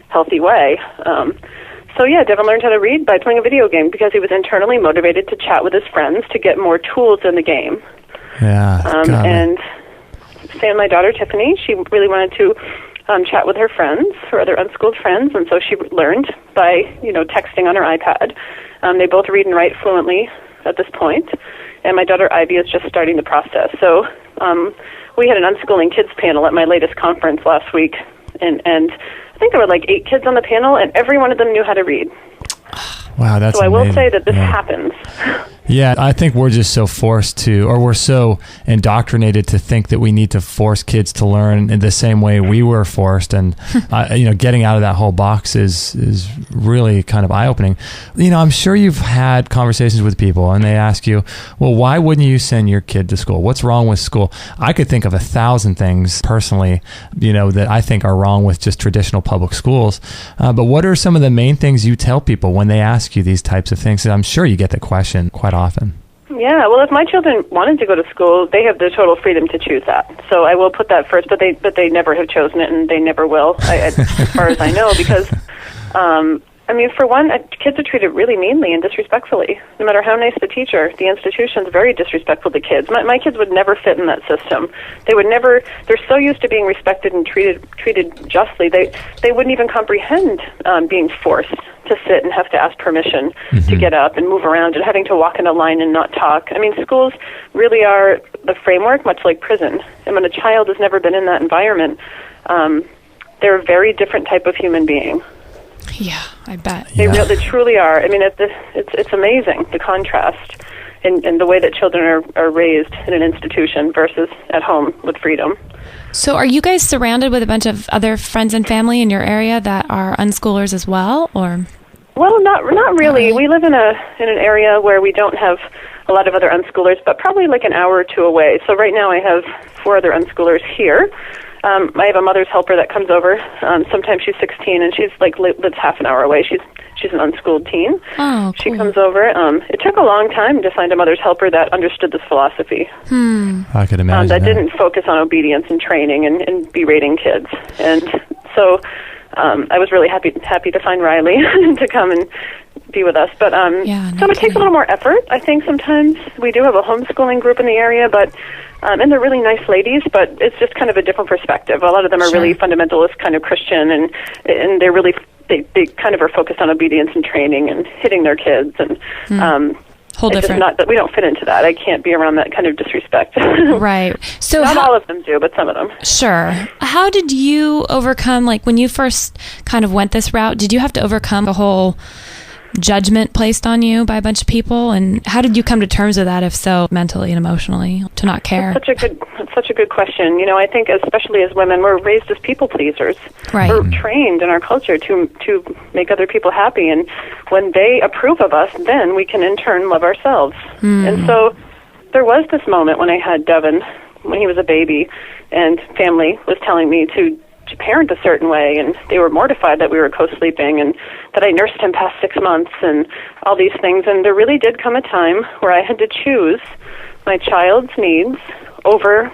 Speaker 3: healthy way. Devin learned how to read by playing a video game because he was internally motivated to chat with his friends to get more tools in the game.
Speaker 1: Yeah.
Speaker 3: And Sam, my daughter Tiffany, she really wanted to chat with her friends, her other unschooled friends, and so she learned by, texting on her iPad. They both read and write fluently at this point, and my daughter Ivy is just starting the process. So we had an unschooling kids panel at my latest conference last week, and I think there were like 8 kids on the panel, and every one of them knew how to read.
Speaker 1: Wow, that's
Speaker 3: so I
Speaker 1: amazing.
Speaker 3: will say that this happens.
Speaker 1: Yeah, I think we're just so forced to, or we're so indoctrinated to think that we need to force kids to learn in the same way we were forced. And, getting out of that whole box is really kind of eye-opening. I'm sure you've had conversations with people and they ask you, well, why wouldn't you send your kid to school? What's wrong with school? I could think of 1,000 things personally, that I think are wrong with just traditional public schools. But what are some of the main things you tell people when they ask you these types of things? And I'm sure you get the question quite often.
Speaker 3: Yeah, well, if my children wanted to go to school, they have the total freedom to choose that. So I will put that first, but they never have chosen it, and they never will, as far as I know, because, for one, kids are treated really meanly and disrespectfully. No matter how nice the teacher, the institution's very disrespectful to kids. My kids would never fit in that system. They would never, they're so used to being respected and treated justly, they wouldn't even comprehend being forced to sit and have to ask permission to get up and move around and having to walk in a line and not talk. Schools really are the framework, much like prison. And when a child has never been in that environment, they're a very different type of human being.
Speaker 2: Yeah, I bet.
Speaker 3: They truly are. I mean, it's amazing, the contrast in the way that children are raised in an institution versus at home with freedom.
Speaker 2: So are you guys surrounded with a bunch of other friends and family in your area that are unschoolers as well, or?
Speaker 3: Well, not really. We live in an area where we don't have a lot of other unschoolers, but probably like an hour or two away. So right now I have 4 other unschoolers here. I have a mother's helper that comes over. Sometimes she's 16 and she's lives half an hour away. She's an unschooled teen.
Speaker 2: Oh, cool.
Speaker 3: She comes over. It took a long time to find a mother's helper that understood this philosophy.
Speaker 1: I could imagine
Speaker 3: that didn't focus on obedience and training and berating kids. And so I was really happy to find Riley to come and be with us. But it takes a little more effort. I think sometimes we do have a homeschooling group in the area, but and they're really nice ladies, but it's just kind of a different perspective. A lot of them are really fundamentalist kind of Christian, and they're really they kind of are focused on obedience and training and hitting their kids, and
Speaker 2: whole different.
Speaker 3: Just not that we don't fit into that. I can't be around that kind of disrespect.
Speaker 2: Right. So
Speaker 3: not all of them do, but some of them.
Speaker 2: Sure. How did you overcome, like when you first kind of went this route, did you have to overcome a whole judgment placed on you by a bunch of people, and how did you come to terms with that, if so, mentally and emotionally, to not care?
Speaker 3: That's such a good question. You know, I think especially as women, we're raised as people pleasers.
Speaker 2: Right.
Speaker 3: We're trained in our culture to make other people happy, and when they approve of us, then we can in turn love ourselves. And so there was this moment when I had Devin, when he was a baby, and family was telling me to parent a certain way, and they were mortified that we were co-sleeping and that I nursed him past 6 months and all these things. And there really did come a time where I had to choose my child's needs over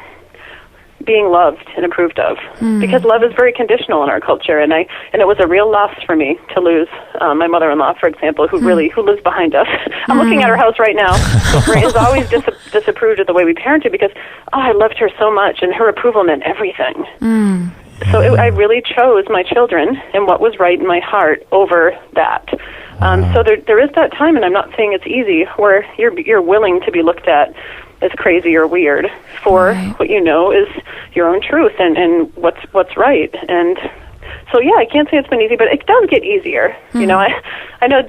Speaker 3: being loved and approved of, because love is very conditional in our culture, and it was a real loss for me to lose my mother-in-law, for example, who lives behind us. I'm looking at her house right now. Ray is always disapproved of the way we parented because I loved her so much, and her approval meant everything. So I really chose my children and what was right in my heart over that. So there is that time, and I'm not saying it's easy, where you're willing to be looked at as crazy or weird for what you know is your own truth and what's right. And so I can't say it's been easy, but it does get easier. You know, I know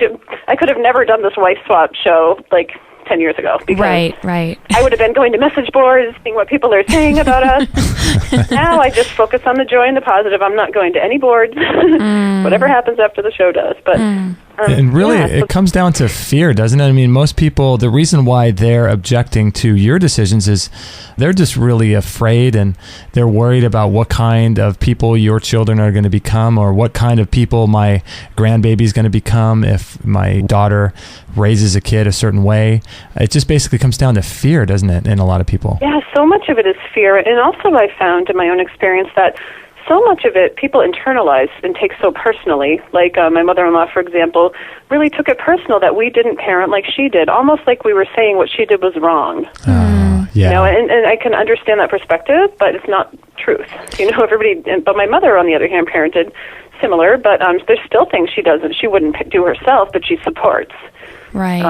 Speaker 3: I could have never done this wife swap show like 10 years ago. Because
Speaker 2: right.
Speaker 3: I would have been going to message boards, seeing what people are saying about us. Now I just focus on the joy and the positive. I'm not going to any boards. Whatever happens after the show does. But
Speaker 1: and really, it comes down to fear, doesn't it? I mean, most people, the reason why they're objecting to your decisions is they're just really afraid, and they're worried about what kind of people your children are going to become, or what kind of people my grandbaby is going to become if my daughter raises a kid a certain way. It just basically comes down to fear, doesn't it, in a lot of people?
Speaker 3: Yeah, so much of it is fear. And also I found in my own experience that so much of it people internalize and take so personally. Like my mother-in-law, for example, really took it personal that we didn't parent like she did, almost like we were saying what she did was wrong. You know, and I can understand that perspective, but it's not truth. You know, but my mother, on the other hand, parented similar, but there's still things she wouldn't do herself, but she supports.
Speaker 2: Right.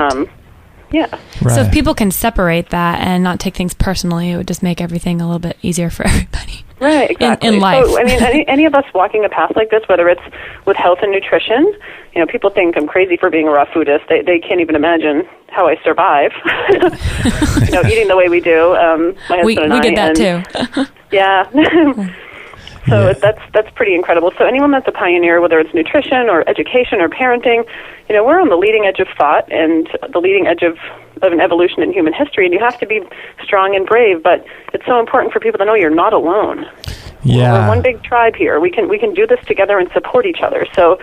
Speaker 3: Right.
Speaker 2: So if people can separate that and not take things personally, it would just make everything a little bit easier for everybody.
Speaker 3: Right, exactly.
Speaker 2: In life.
Speaker 3: So, I mean, any of us walking a path like this, whether it's with health and nutrition, you know, people think I'm crazy for being a raw foodist. They can't even imagine how I survive, you know, eating the way we do. My husband and I.
Speaker 2: We did that too.
Speaker 3: Yeah. So that's pretty incredible. So anyone that's a pioneer, whether it's nutrition or education or parenting, you know, we're on the leading edge of thought and the leading edge of an evolution in human history, and you have to be strong and brave, but it's so important for people to know you're not alone.
Speaker 1: Yeah.
Speaker 3: We're one big tribe here. We can do this together and support each other. So,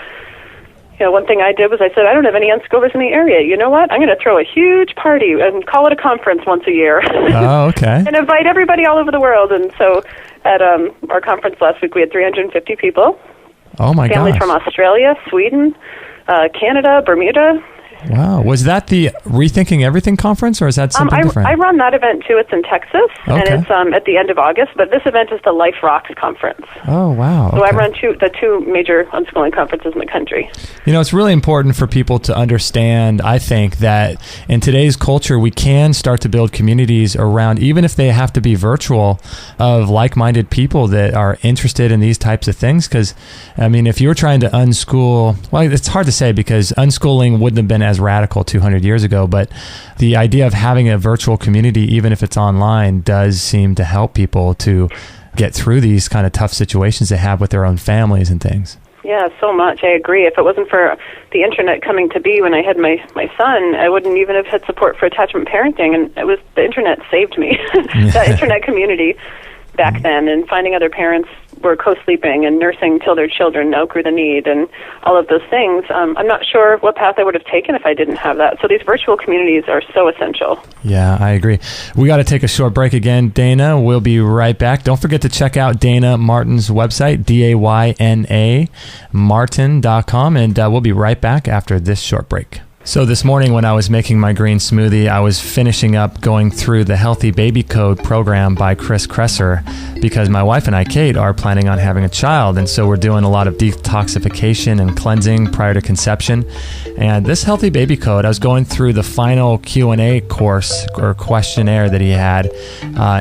Speaker 3: you know, one thing I did was I said, I don't have any unschoolers in the area. You know what? I'm going to throw a huge party and call it a conference once a year.
Speaker 1: Oh, okay.
Speaker 3: And invite everybody all over the world. And so at our conference last week, we had 350 people.
Speaker 1: Oh, my gosh.
Speaker 3: Families from Australia, Sweden, Canada, Bermuda.
Speaker 1: Wow. Was that the Rethinking Everything conference, or is that something different?
Speaker 3: I run that event too. It's in Texas, and it's at the end of August. But this event is the Life Rocks conference.
Speaker 1: Oh, wow.
Speaker 3: So I run the two major unschooling conferences in the country.
Speaker 1: It's really important for people to understand, I think, that in today's culture, we can start to build communities around, even if they have to be virtual, of like-minded people that are interested in these types of things. Because, if you were trying to unschool, well, it's hard to say because unschooling wouldn't have been as radical 200 years ago, but the idea of having a virtual community, even if it's online, does seem to help people to get through these kind of tough situations they have with their own families and things.
Speaker 3: Yeah, so much. I agree. If it wasn't for the internet coming to be when I had my son, I wouldn't even have had support for attachment parenting, and the internet saved me. That internet community back then, and finding other parents were co-sleeping and nursing till their children outgrew the need and all of those things. I'm not sure what path I would have taken if I didn't have that. So these virtual communities are so essential. Yeah,
Speaker 1: I agree. We got to take a short break again. Dayna, we'll be right back. Don't forget to check out Dayna Martin's website, Dayna Martin.com, and we'll be right back after this short break. So this morning when I was making my green smoothie, I was finishing up going through the Healthy Baby Code program by Chris Kresser because my wife and I, Kate, are planning on having a child. And so we're doing a lot of detoxification and cleansing prior to conception. And this Healthy Baby Code, I was going through the final Q&A course or questionnaire that he had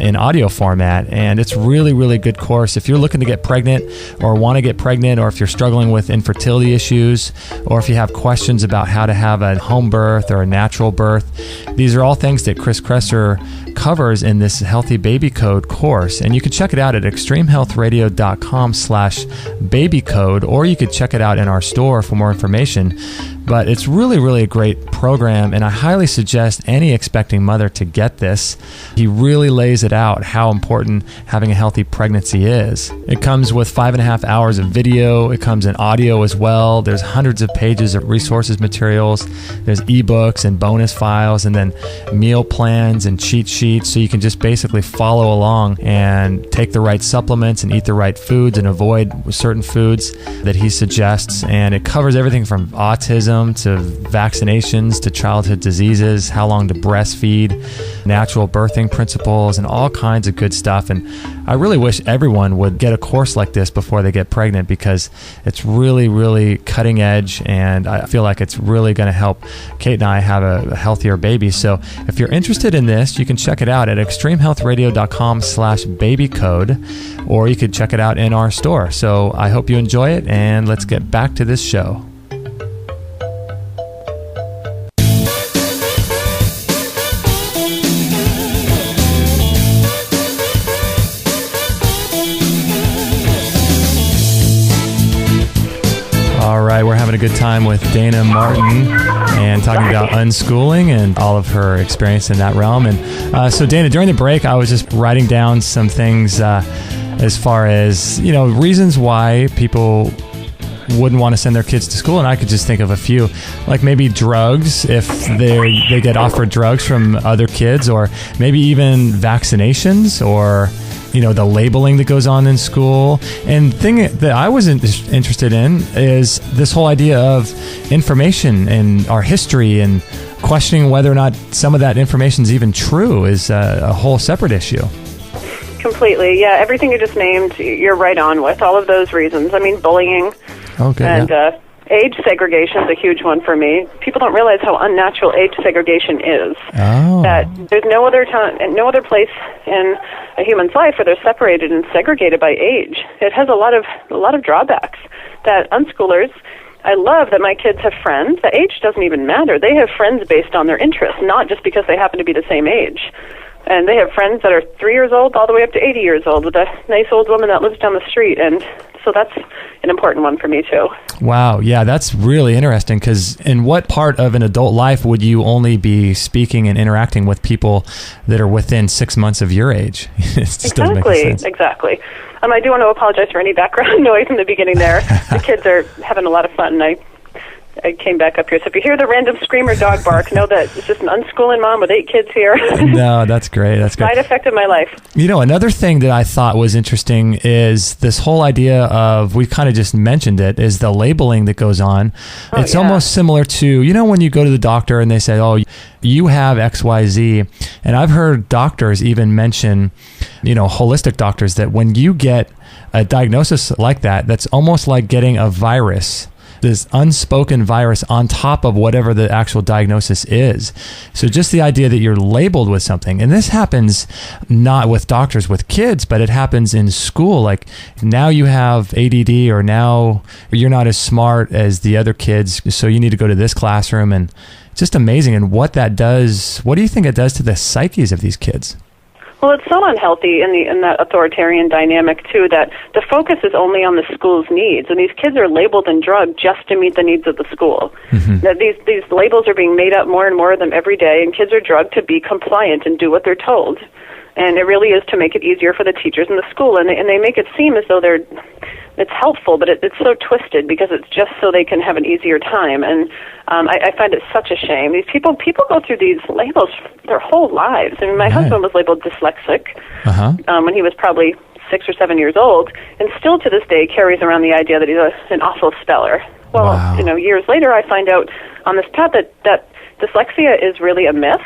Speaker 1: in audio format. And it's really, really good course. If you're looking to get pregnant or want to get pregnant, or if you're struggling with infertility issues, or if you have questions about how to have a home birth or a natural birth, these are all things that Chris Kresser covers in this Healthy Baby Code course. And you can check it out at extremehealthradio.com/babycode, or you could check it out in our store for more information. But it's really, really a great program, and I highly suggest any expecting mother to get this. He really lays it out how important having a healthy pregnancy is. It comes with 5.5 hours of video. It comes in audio as well. There's hundreds of pages of resources materials. There's ebooks and bonus files, and then meal plans and cheat sheets, so you can just basically follow along and take the right supplements and eat the right foods and avoid certain foods that he suggests. And it covers everything from autism to vaccinations to childhood diseases, how long to breastfeed, natural birthing principles, and all kinds of good stuff. And I really wish everyone would get a course like this before they get pregnant, because it's really, really cutting edge, and I feel like it's really going to help Kate and I have a healthier baby. So if you're interested in this, you can check it out at extremehealthradio.com/babycode, or you could check it out in our store. So I hope you enjoy it, and let's get back to this show. All right, we're having a good time with Dayna Martin and talking about unschooling and all of her experience in that realm. And so, Dayna, during the break, I was just writing down some things as far as, reasons why people wouldn't want to send their kids to school. And I could just think of a few, like maybe drugs, if they get offered drugs from other kids, or maybe even vaccinations, or the labeling that goes on in school. And the thing that I was interested in is this whole idea of information and our history, and questioning whether or not some of that information is even true is a whole separate issue.
Speaker 3: Completely. Yeah, everything you just named, you're right on with all of those reasons. I mean, bullying.
Speaker 1: Okay.
Speaker 3: And age segregation is a huge one for me. People don't realize how unnatural age segregation is.
Speaker 1: Oh.
Speaker 3: That there's no other time, no other place in a human's life where they're separated and segregated by age. It has a lot of drawbacks. That unschoolers, I love that my kids have friends. The age doesn't even matter. They have friends based on their interests, not just because they happen to be the same age. And they have friends that are 3 years old all the way up to 80 years old with a nice old woman that lives down the street. And so that's an important one for me, too.
Speaker 1: Wow. Yeah, that's really interesting, because in what part of an adult life would you only be speaking and interacting with people that are within 6 months of your age? It just doesn't make sense.
Speaker 3: Exactly. I do want to apologize for any background noise in the beginning there. The kids are having a lot of fun, and I I came back up here. So if you hear the random screamer dog bark, know that it's just an unschooling mom with 8 kids here.
Speaker 1: No, that's great. That's great.
Speaker 3: Side effect of my life.
Speaker 1: You know, another thing that I thought was interesting is this whole idea of, we kind of just mentioned it, is the labeling that goes on. It's almost similar to, you know, when you go to the doctor and they say, oh, you have XYZ. And I've heard doctors even mention, you know, holistic doctors, that when you get a diagnosis like that, that's almost like getting a virus, this unspoken virus on top of whatever the actual diagnosis is. So just the idea that you're labeled with something, and this happens not with doctors, with kids, but it happens in school. Like, now you have ADD, or now you're not as smart as the other kids, so you need to go to this classroom. And it's just amazing. And what that does, what do you think it does to the psyches of these kids?
Speaker 3: Well, it's so unhealthy in that authoritarian dynamic, too, that the focus is only on the school's needs. And these kids are labeled and drugged just to meet the needs of the school. That these labels are being made up, more and more of them every day, and kids are drugged to be compliant and do what they're told. And it really is to make it easier for the teachers in the school. And they make it seem as though it's helpful, but it's so twisted, because it's just so they can have an easier time. And I find it such a shame. These people go through these labels their whole lives. I mean, my husband was labeled dyslexic when he was probably 6 or 7 years old, and still to this day carries around the idea that he's an awful speller. Well, you know, years later I find out on this path that dyslexia is really a myth.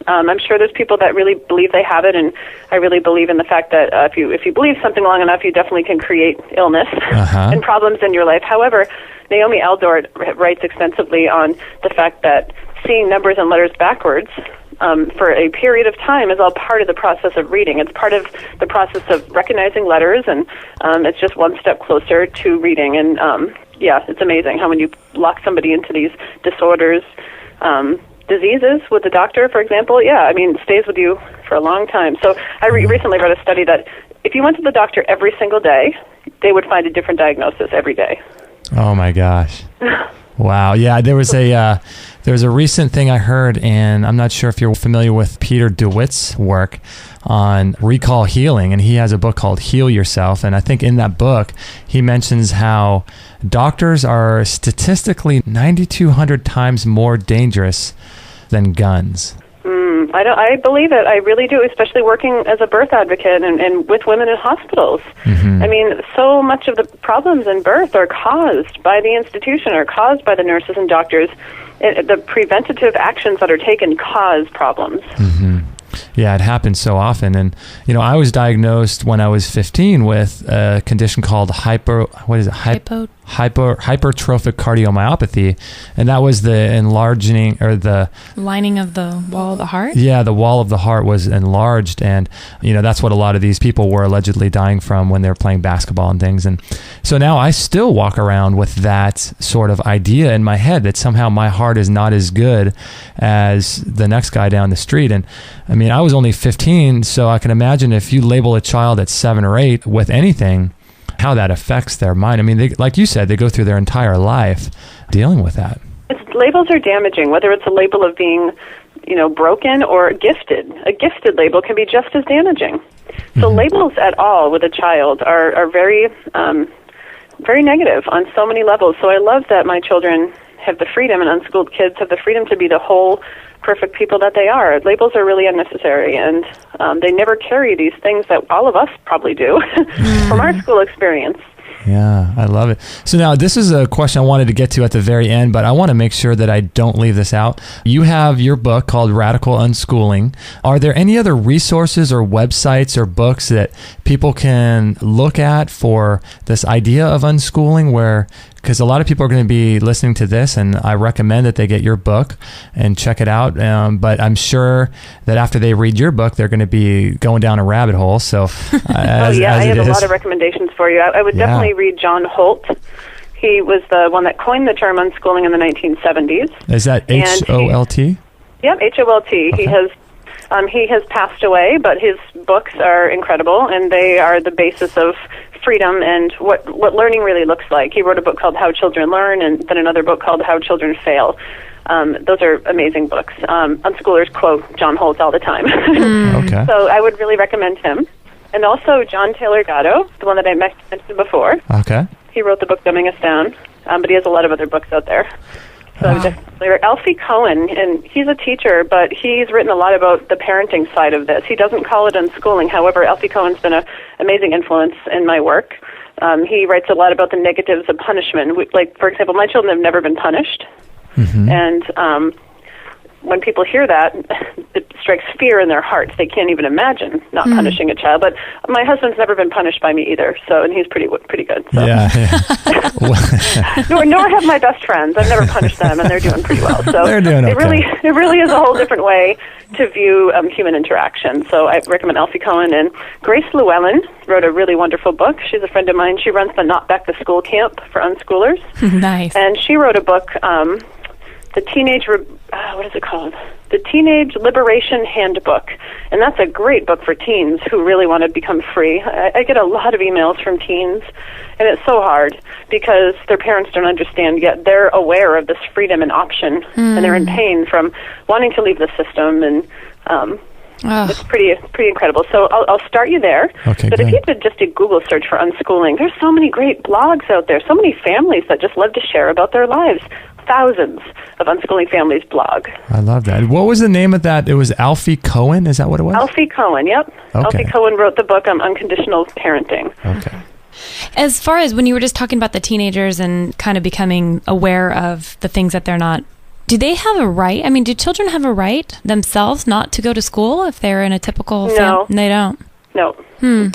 Speaker 3: I'm sure there's people that really believe they have it, and I really believe in the fact that if you believe something long enough, you definitely can create illness and problems in your life. However, Naomi Aldor writes extensively on the fact that seeing numbers and letters backwards for a period of time is all part of the process of reading. It's part of the process of recognizing letters, and it's just one step closer to reading. And it's amazing how when you lock somebody into these disorders, diseases with the doctor, for example, it stays with you for a long time. So I recently read a study that if you went to the doctor every single day, they would find a different diagnosis every day.
Speaker 1: Oh my gosh. Wow. Yeah, there was a recent thing I heard, and I'm not sure if you're familiar with Peter DeWitt's work on recall healing, and he has a book called Heal Yourself. And I think in that book, he mentions how doctors are statistically 9,200 times more dangerous than guns.
Speaker 3: I believe it. I really do, especially working as a birth advocate and with women in hospitals. I mean, so much of the problems in birth are caused by the institution, or caused by the nurses and doctors. The preventative actions that are taken cause problems.
Speaker 1: Yeah, it happens so often. And, you know, I was diagnosed when I was 15 with a condition called hypertrophic cardiomyopathy. And that was the enlarging, or the
Speaker 2: lining of the wall of the heart?
Speaker 1: Yeah, the wall of the heart was enlarged. And, you know, that's what a lot of these people were allegedly dying from when they were playing basketball and things. And so now I still walk around with that sort of idea in my head that somehow my heart is not as good as the next guy down the street. And I mean, I was only 15, so I can imagine if you label a child at 7 or 8 with anything, how that affects their mind. I mean, they, like you said, they go through their entire life dealing with that.
Speaker 3: Labels are damaging, whether it's a label of being, you know, broken or gifted. A gifted label can be just as damaging. So labels at all with a child are very, very negative on so many levels. So I love that my children have the freedom, and unschooled kids have the freedom to be the whole perfect people that they are. Labels are really unnecessary, and they never carry these things that all of us probably do from our school experience.
Speaker 1: Yeah, I love it. So now this is a question I wanted to get to at the very end, but I want to make sure that I don't leave this out. You have your book called Radical Unschooling. Are there any other resources or websites or books that people can look at for this idea of unschooling, where, because a lot of people are going to be listening to this, and I recommend that they get your book and check it out. But I'm sure that after they read your book, they're going to be going down a rabbit hole. So, I
Speaker 3: have a lot of recommendations for you. I would definitely read John Holt. He was the one that coined the term unschooling in the 1970s.
Speaker 1: Is that H-O-L-T?
Speaker 3: Yep, H-O-L-T.
Speaker 1: Okay.
Speaker 3: He has passed away, but his books are incredible, and they are the basis of freedom and what learning really looks like. He wrote a book called How Children Learn, and then another book called How Children Fail. Those are amazing books. Unschoolers quote John Holt all the time.
Speaker 1: Okay.
Speaker 3: So I would really recommend him. And also John Taylor Gatto, the one that I mentioned before.
Speaker 1: Okay.
Speaker 3: He wrote the book Dumbing Us Down. but he has a lot of other books out there. So Alfie Cohen, and he's a teacher, but he's written a lot about the parenting side of this. He doesn't call it unschooling. However, Alfie Cohen's been an amazing influence in my work. He writes a lot about the negatives of punishment. Like, for example, my children have never been punished. And when people hear that, it strikes fear in their hearts. They can't even imagine not punishing a child. But my husband's never been punished by me either, and he's pretty good. So.
Speaker 1: Yeah.
Speaker 3: nor have my best friends. I've never punished them, and they're doing pretty well. So
Speaker 1: they're doing okay.
Speaker 3: It really is a whole different way to view human interaction. So I recommend Alfie Cohen. And Grace Llewellyn wrote a really wonderful book. She's a friend of mine. She runs the Not Back to School camp for unschoolers.
Speaker 2: Nice.
Speaker 3: And she wrote a book, what is it called? The Teenage Liberation Handbook. And that's a great book for teens who really want to become free. I get a lot of emails from teens, and it's so hard because their parents don't understand yet. They're aware of this freedom and option, and they're in pain from wanting to leave the system, and it's pretty incredible. So I'll start you there.
Speaker 1: Okay,
Speaker 3: but if you did just a Google search for unschooling, there's so many great blogs out there, so many families that just love to share about their lives. Thousands of unschooling families blog.
Speaker 1: I love that. What was the name of that? It was Alfie Cohen? Is that what it was?
Speaker 3: Alfie Cohen, yep.
Speaker 1: Okay.
Speaker 3: Alfie Cohen wrote the book on unconditional parenting.
Speaker 1: Okay.
Speaker 2: As far as when you were just talking about the teenagers and kind of becoming aware of the things that they're not, do they have a right? I mean, do children have a right themselves not to go to school if they're in a typical
Speaker 3: No.
Speaker 2: They don't?
Speaker 3: No. No,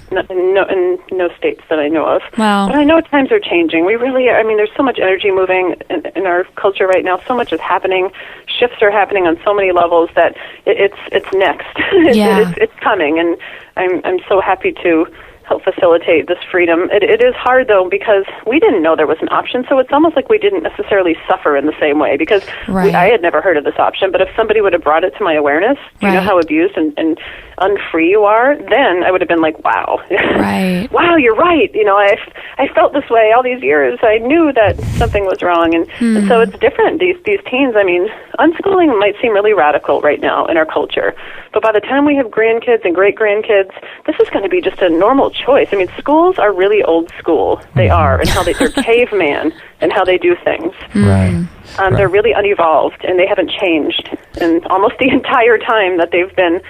Speaker 3: in no states that I know of.
Speaker 2: Wow.
Speaker 3: But I know times are changing. We really are. I mean, there's so much energy moving in our culture right now. So much is happening. Shifts are happening on so many levels that it's next. It's coming, and I'm so happy to help facilitate this freedom. It is hard, though, because we didn't know there was an option, so it's almost like we didn't necessarily suffer in the same way, because I had never heard of this option, but if somebody would have brought it to my awareness, do you know how abused and unfree you are, then I would have been like, wow.
Speaker 2: Right.
Speaker 3: Wow, you're right. You know, I felt this way all these years. I knew that something was wrong, and so it's different. These teens, I mean, unschooling might seem really radical right now in our culture, but by the time we have grandkids and great-grandkids, this is going to be just a normal choice. I mean, schools are really old school. They are, and how they're caveman and how they do things.
Speaker 1: Right.
Speaker 3: They're really unevolved, and they haven't changed in almost the entire time that they've been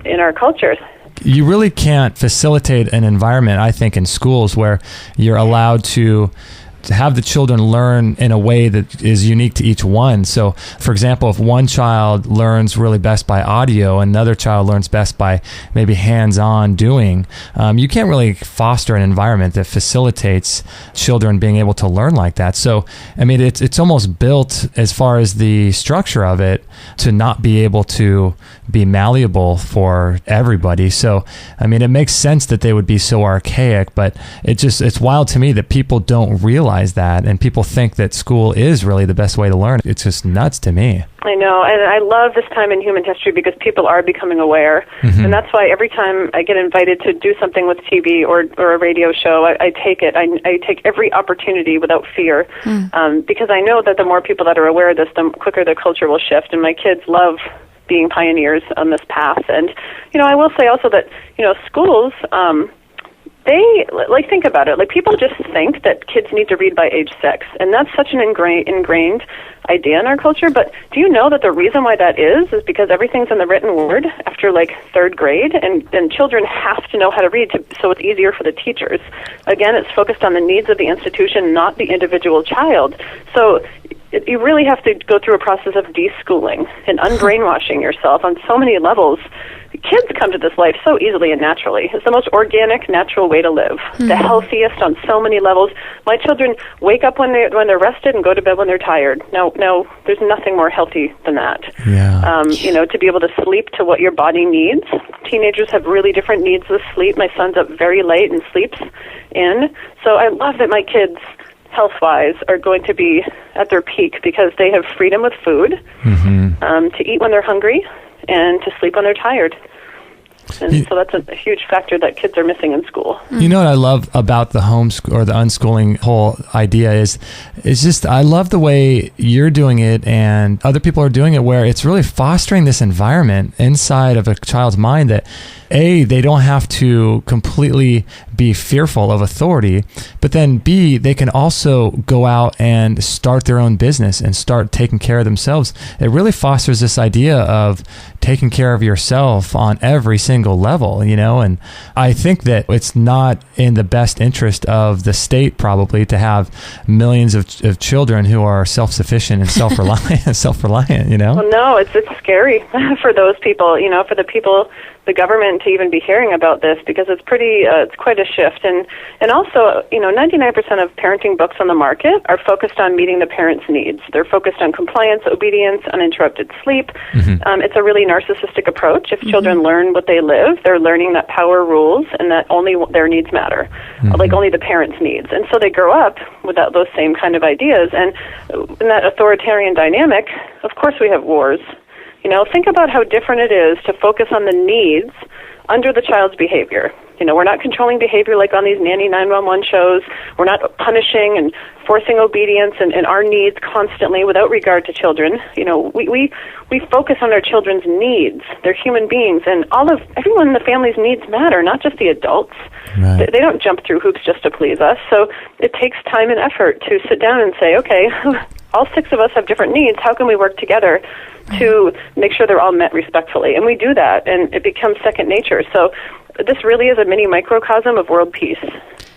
Speaker 3: in our culture.
Speaker 1: You really can't facilitate an environment, I think, in schools where you're allowed to have the children learn in a way that is unique to each one. So, for example, if one child learns really best by audio, another child learns best by maybe hands-on doing, you can't really foster an environment that facilitates children being able to learn like that. So, I mean, it's almost built, as far as the structure of it, to not be able to be malleable for everybody. So, I mean, it makes sense that they would be so archaic, but it's wild to me that people don't realize that, and people think that school is really the best way to learn. It's just nuts to me.
Speaker 3: I know, and I love this time in human history because people are becoming aware, and that's why every time I get invited to do something with TV or a radio show, I take it. I take every opportunity without fear, because I know that the more people that are aware of this, the quicker the culture will shift, and my kids love being pioneers on this path. And, you know, I will say also that, you know, schools, they, like, think about it. Like, people just think that kids need to read by age 6, and that's such an ingrained idea in our culture. But do you know that the reason why that is because everything's in the written word after, like, 3rd grade, and children have to know how to read so it's easier for the teachers. Again, it's focused on the needs of the institution, not the individual child. So you really have to go through a process of deschooling and unbrainwashing yourself on so many levels. Kids come to this life so easily and naturally. It's the most organic, natural way to live. The healthiest on so many levels. My children wake up when they're rested and go to bed when they're tired. No, there's nothing more healthy than that.
Speaker 1: Yeah.
Speaker 3: You know, to be able to sleep to what your body needs. Teenagers have really different needs with sleep. My son's up very late and sleeps in. So I love that my kids, health-wise, are going to be at their peak because they have freedom with food, to eat when they're hungry, and to sleep when they're tired. And so that's a huge factor that kids are missing in school.
Speaker 1: You know what I love about the homeschool or the unschooling whole idea is just, I love the way you're doing it and other people are doing it, where it's really fostering this environment inside of a child's mind that A, they don't have to completely be fearful of authority, but then B, they can also go out and start their own business and start taking care of themselves. It really fosters this idea of taking care of yourself on every single level, and I think that it's not in the best interest of the state probably to have millions of children who are self-sufficient and self-reliant,
Speaker 3: Well, no, it's scary for those people, for the people, the government to even be hearing about this, because it's quite a shift. And also, 99% of parenting books on the market are focused on meeting the parent's needs. They're focused on compliance, obedience, uninterrupted sleep. It's a really narcissistic approach. If children learn what they live, they're learning that power rules and that only their needs matter, like only the parent's needs. And so they grow up with those same kind of ideas. And in that authoritarian dynamic, of course we have wars. Think about how different it is to focus on the needs under the child's behavior. We're not controlling behavior like on these nanny 911 shows. We're not punishing and forcing obedience and our needs constantly without regard to children. We focus on our children's needs. They're human beings, and everyone in the family's needs matter, not just the adults.
Speaker 1: Right.
Speaker 3: They don't jump through hoops just to please us. So it takes time and effort to sit down and say, okay, all 6 of us have different needs. How can we work together to make sure they're all met respectfully? And we do that, and it becomes second nature. So this really is a mini microcosm of world peace.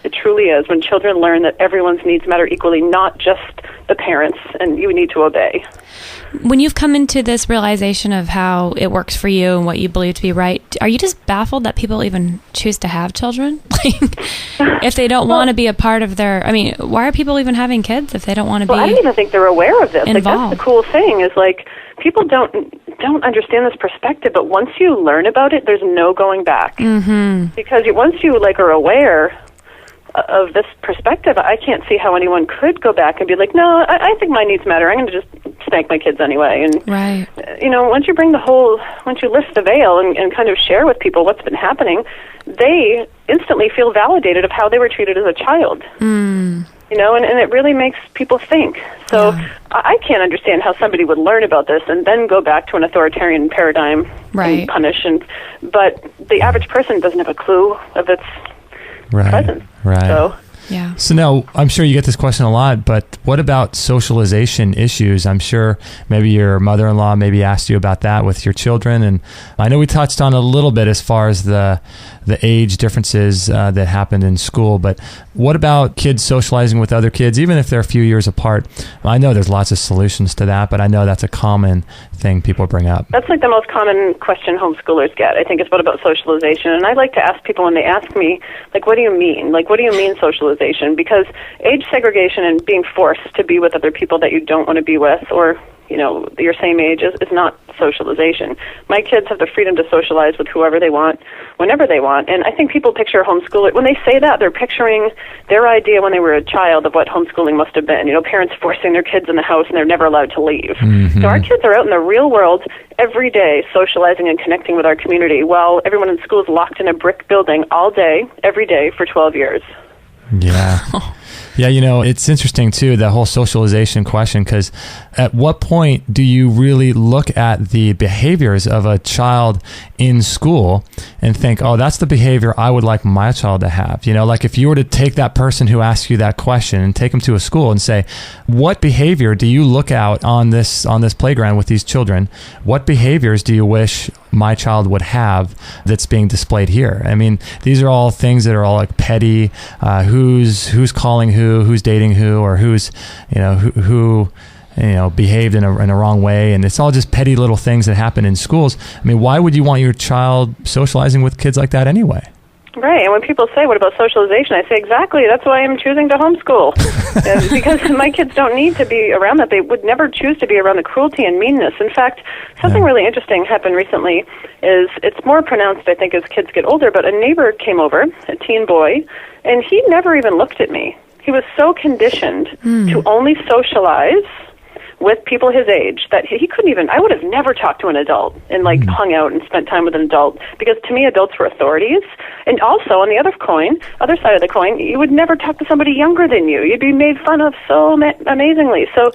Speaker 3: It truly is, when children learn that everyone's needs matter equally, not just the parents, and you need to obey.
Speaker 2: When you've come into this realization of how it works for you and what you believe to be right, are you just baffled that people even choose to have children? If they don't want to be a part of why are people even having kids if they don't want to be
Speaker 3: I don't even think they're aware of this.
Speaker 2: involved.
Speaker 3: That's the cool thing, is people don't understand this perspective, but once you learn about it, there's no going back. Because once you are aware of this perspective, I can't see how anyone could go back and be like, no, I think my needs matter. I'm going to just spank my kids anyway. And
Speaker 2: right.
Speaker 3: Once you lift the veil and kind of share with people what's been happening, they instantly feel validated of how they were treated as a child. And it really makes people think. So I can't understand how somebody would learn about this and then go back to an authoritarian paradigm and punish. But the average person doesn't have a clue of its presence.
Speaker 1: Right. So now, I'm sure you get this question a lot, but what about socialization issues? I'm sure maybe your mother-in-law maybe asked you about that with your children, and I know we touched on a little bit as far as the age differences that happened in school, but what about kids socializing with other kids, even if they're a few years apart? I know there's lots of solutions to that, but I know that's a common thing people bring up.
Speaker 3: That's the most common question homeschoolers get. I think it's what about socialization? And I like to ask people when they ask me, what do you mean? What do you mean socialization? Because age segregation and being forced to be with other people that you don't want to be with, or your same age, is not socialization. My kids have the freedom to socialize with whoever they want, whenever they want. And I think people picture homeschooling, when they say that, they're picturing their idea when they were a child of what homeschooling must have been. Parents forcing their kids in the house and they're never allowed to leave. So our kids are out in the real world every day socializing and connecting with our community, while everyone in school is locked in a brick building all day, every day for 12 years.
Speaker 1: Yeah. Yeah, it's interesting, too, the whole socialization question, because at what point do you really look at the behaviors of a child in school and think, oh, that's the behavior I would like my child to have? If you were to take that person who asked you that question and take them to a school and say, what behavior do you look out on this playground with these children? What behaviors do you wish my child would have that's being displayed here? I mean, these are all things that are all petty, who's calling who's dating who, or who's, who behaved in a wrong way. And it's all just petty little things that happen in schools. I mean, why would you want your child socializing with kids like that anyway?
Speaker 3: Right, and when people say, what about socialization? I say, exactly, that's why I'm choosing to homeschool. Because my kids don't need to be around that. They would never choose to be around the cruelty and meanness. In fact, something really interesting happened recently. It's more pronounced, I think, as kids get older, but a neighbor came over, a teen boy, and he never even looked at me. He was so conditioned to only socialize with people his age that he couldn't even, I would have never talked to an adult and hung out and spent time with an adult, because to me adults were authorities. And also on the other side of the coin, you would never talk to somebody younger than you. You'd be made fun of so amazingly. So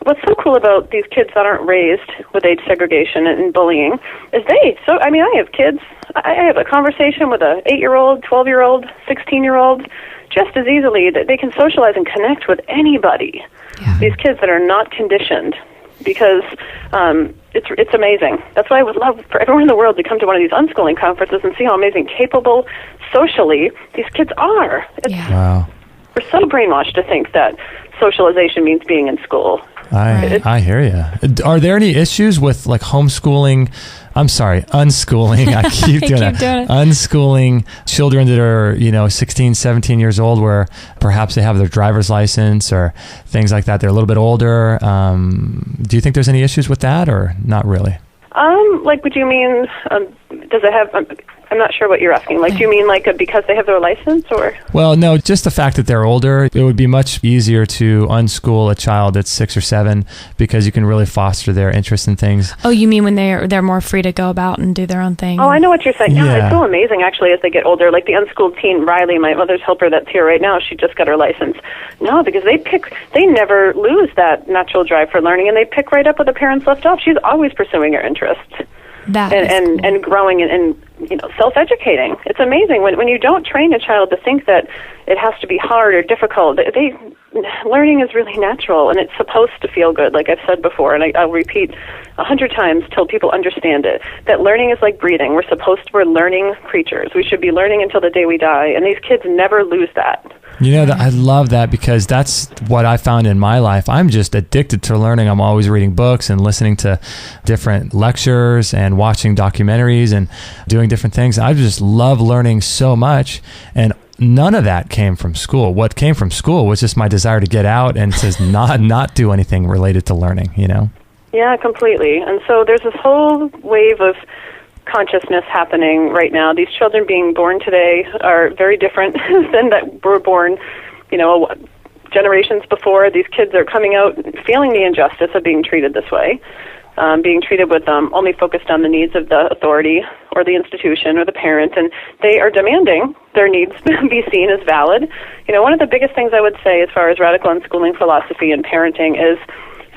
Speaker 3: what's so cool about these kids that aren't raised with age segregation and bullying is I have kids, I have a conversation with a 8-year-old, 12-year-old, 16-year-old just as easily, that they can socialize and connect with anybody. Yeah. These kids that are not conditioned, because it's amazing. That's why I would love for everyone in the world to come to one of these unschooling conferences and see how amazing, capable socially these kids are.
Speaker 1: Wow.
Speaker 3: We're so brainwashed to think that socialization means being in school.
Speaker 1: I hear you. Are there any issues with like homeschooling? I'm sorry, unschooling. I keep doing that. Unschooling children that are, 16, 17 years old, where perhaps they have their driver's license or things like that. They're a little bit older. Do you think there's any issues with that, or not really?
Speaker 3: Would you mean, does it have, I'm not sure what you're asking. Like, do you mean because they have their license, or?
Speaker 1: Well, no, just the fact that they're older. It would be much easier to unschool a child that's 6 or 7 because you can really foster their interest in things.
Speaker 2: Oh, you mean when they're more free to go about and do their own thing?
Speaker 3: Oh, I know what you're saying. Yeah, it's so amazing, actually, as they get older. Like the unschooled teen, Riley, my mother's helper that's here right now, she just got her license. No, because they never lose that natural drive for learning, and they pick right up where the parents left off. She's always pursuing her interests. And growing and self-educating. It's amazing when you don't train a child to think that it has to be hard or difficult. Learning is really natural, and it's supposed to feel good, like I've said before, and I'll repeat 100 times till people understand it, that learning is like breathing. We're learning creatures. We should be learning until the day we die, and these kids never lose that.
Speaker 1: I love that, because that's what I found in my life. I'm just addicted to learning. I'm always reading books and listening to different lectures and watching documentaries and doing different things. I just love learning so much, and none of that came from school. What came from school was just my desire to get out and to not do anything related to learning,
Speaker 3: Yeah, completely. And so there's this whole wave of consciousness happening right now. These children being born today are very different than that were born, generations before. These kids are coming out feeling the injustice of being treated this way, being treated with only focused on the needs of the authority or the institution or the parent, and they are demanding their needs be seen as valid. One of the biggest things I would say as far as radical unschooling philosophy and parenting is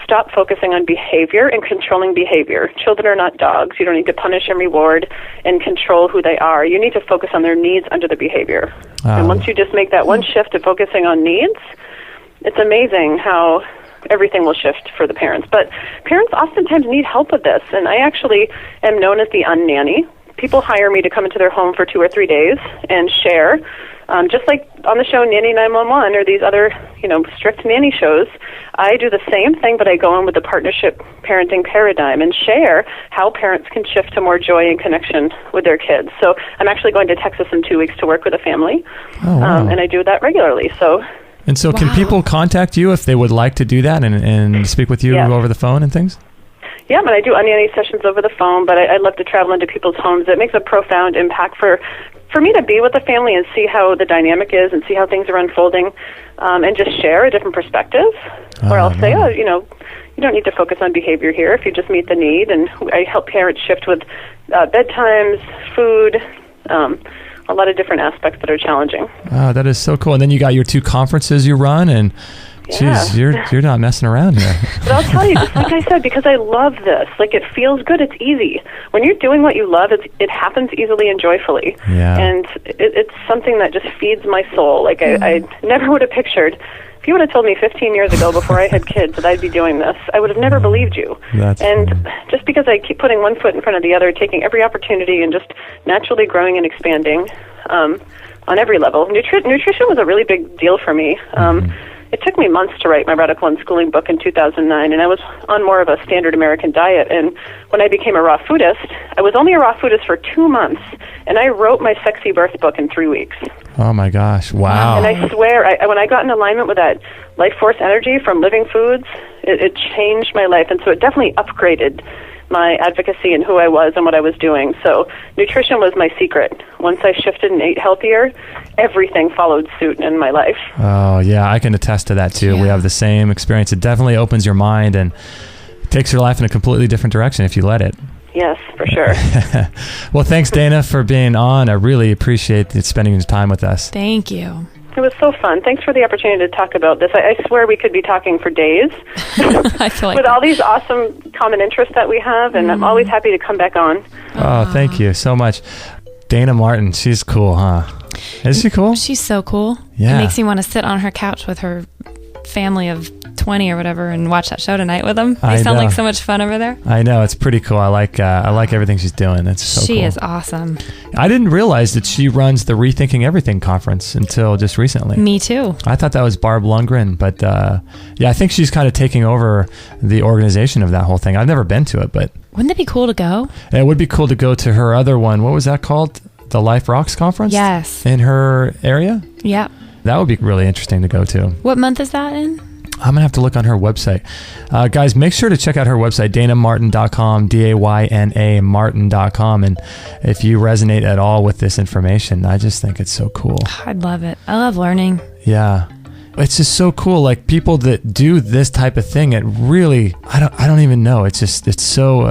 Speaker 3: stop focusing on behavior and controlling behavior. Children are not dogs. You don't need to punish and reward and control who they are. You need to focus on their needs under the behavior. And once you just make that one shift to focusing on needs, it's amazing how everything will shift for the parents. But parents oftentimes need help with this, and I actually am known as the unnanny. People hire me to come into their home for 2 or 3 days and share, just like on the show Nanny 911 or these other, strict nanny shows. I do the same thing, but I go in with the partnership parenting paradigm and share how parents can shift to more joy and connection with their kids. So I'm actually going to Texas in 2 weeks to work with a family, and I do that regularly. So
Speaker 1: can people contact you if they would like to do that and speak with you over the phone and things?
Speaker 3: Yeah, but I do unnanny sessions over the phone, but I love to travel into people's homes. It makes a profound impact for me to be with the family and see how the dynamic is and see how things are unfolding, and just share a different perspective. Or I'll say, you don't need to focus on behavior here if you just meet the need. And I help parents shift with bedtimes, food, a lot of different aspects that are challenging.
Speaker 1: Oh, that is so cool. And then you got your 2 conferences you run, and geez, you're not messing around here.
Speaker 3: But I'll tell you, just like I said, because I love this. Like, it feels good. It's easy. When you're doing what you love, it happens easily and joyfully. Yeah. And it's something that just feeds my soul. Like, I never would have pictured. If you would have told me 15 years ago before I had kids that I'd be doing this, I would have never believed you. Just because I keep putting one foot in front of the other, taking every opportunity and just naturally growing and expanding on every level. Nutrition was a really big deal for me. It took me months to write my Radical Unschooling book in 2009, and I was on more of a standard American diet. And when I became a raw foodist, I was only a raw foodist for 2 months, and I wrote my Sexy Birth book in 3 weeks.
Speaker 1: Oh, my gosh. Wow.
Speaker 3: And I swear, when I got in alignment with that life force energy from living foods, it changed my life. And so it definitely upgraded my advocacy and who I was and what I was doing. So nutrition was my secret. Once I shifted and ate healthier, everything followed suit in my life. Oh,
Speaker 1: yeah, I can attest to that too. Yeah. We have the same experience. It definitely opens your mind and takes your life in a completely different direction if you let it.
Speaker 3: Yes, for sure.
Speaker 1: Well, thanks, Dayna, for being on. I really appreciate spending your time with us.
Speaker 2: Thank you.
Speaker 3: It was so fun. Thanks for the opportunity to talk about this. I swear we could be talking for days.
Speaker 2: I feel like
Speaker 3: with all these awesome common interests that we have, and I'm always happy to come back on.
Speaker 1: Oh, thank you so much. Dayna Martin, she's cool, huh? Is she cool?
Speaker 2: She's so cool.
Speaker 1: Yeah.
Speaker 2: It makes me want to sit on her couch with her family of 20 or whatever and watch that show tonight with them. They sound like so much fun over there.
Speaker 1: I know, it's pretty cool. I like everything she's doing. It's so cool.
Speaker 2: She is awesome.
Speaker 1: I didn't realize that she runs the Rethinking Everything conference until just recently.
Speaker 2: Me too.
Speaker 1: I thought that was Barb Lundgren, but yeah, I think she's kind of taking over the organization of that whole thing. I've never been to it, but
Speaker 2: wouldn't it be cool to go?
Speaker 1: It would be cool to go to her other one. What was that called? The Life Rocks conference?
Speaker 2: Yes.
Speaker 1: In her area?
Speaker 2: Yep.
Speaker 1: That would be really interesting to go to.
Speaker 2: What month is that in?
Speaker 1: I'm going to have to look on her website. Guys, make sure to check out her website, daynamartin.com, Dayna Martin.com. And if you resonate at all with this information, I just think it's so cool.
Speaker 2: I'd love it. I love learning.
Speaker 1: Yeah. It's just so cool. Like people that do this type of thing, it really, I don't even know. It's just, it's so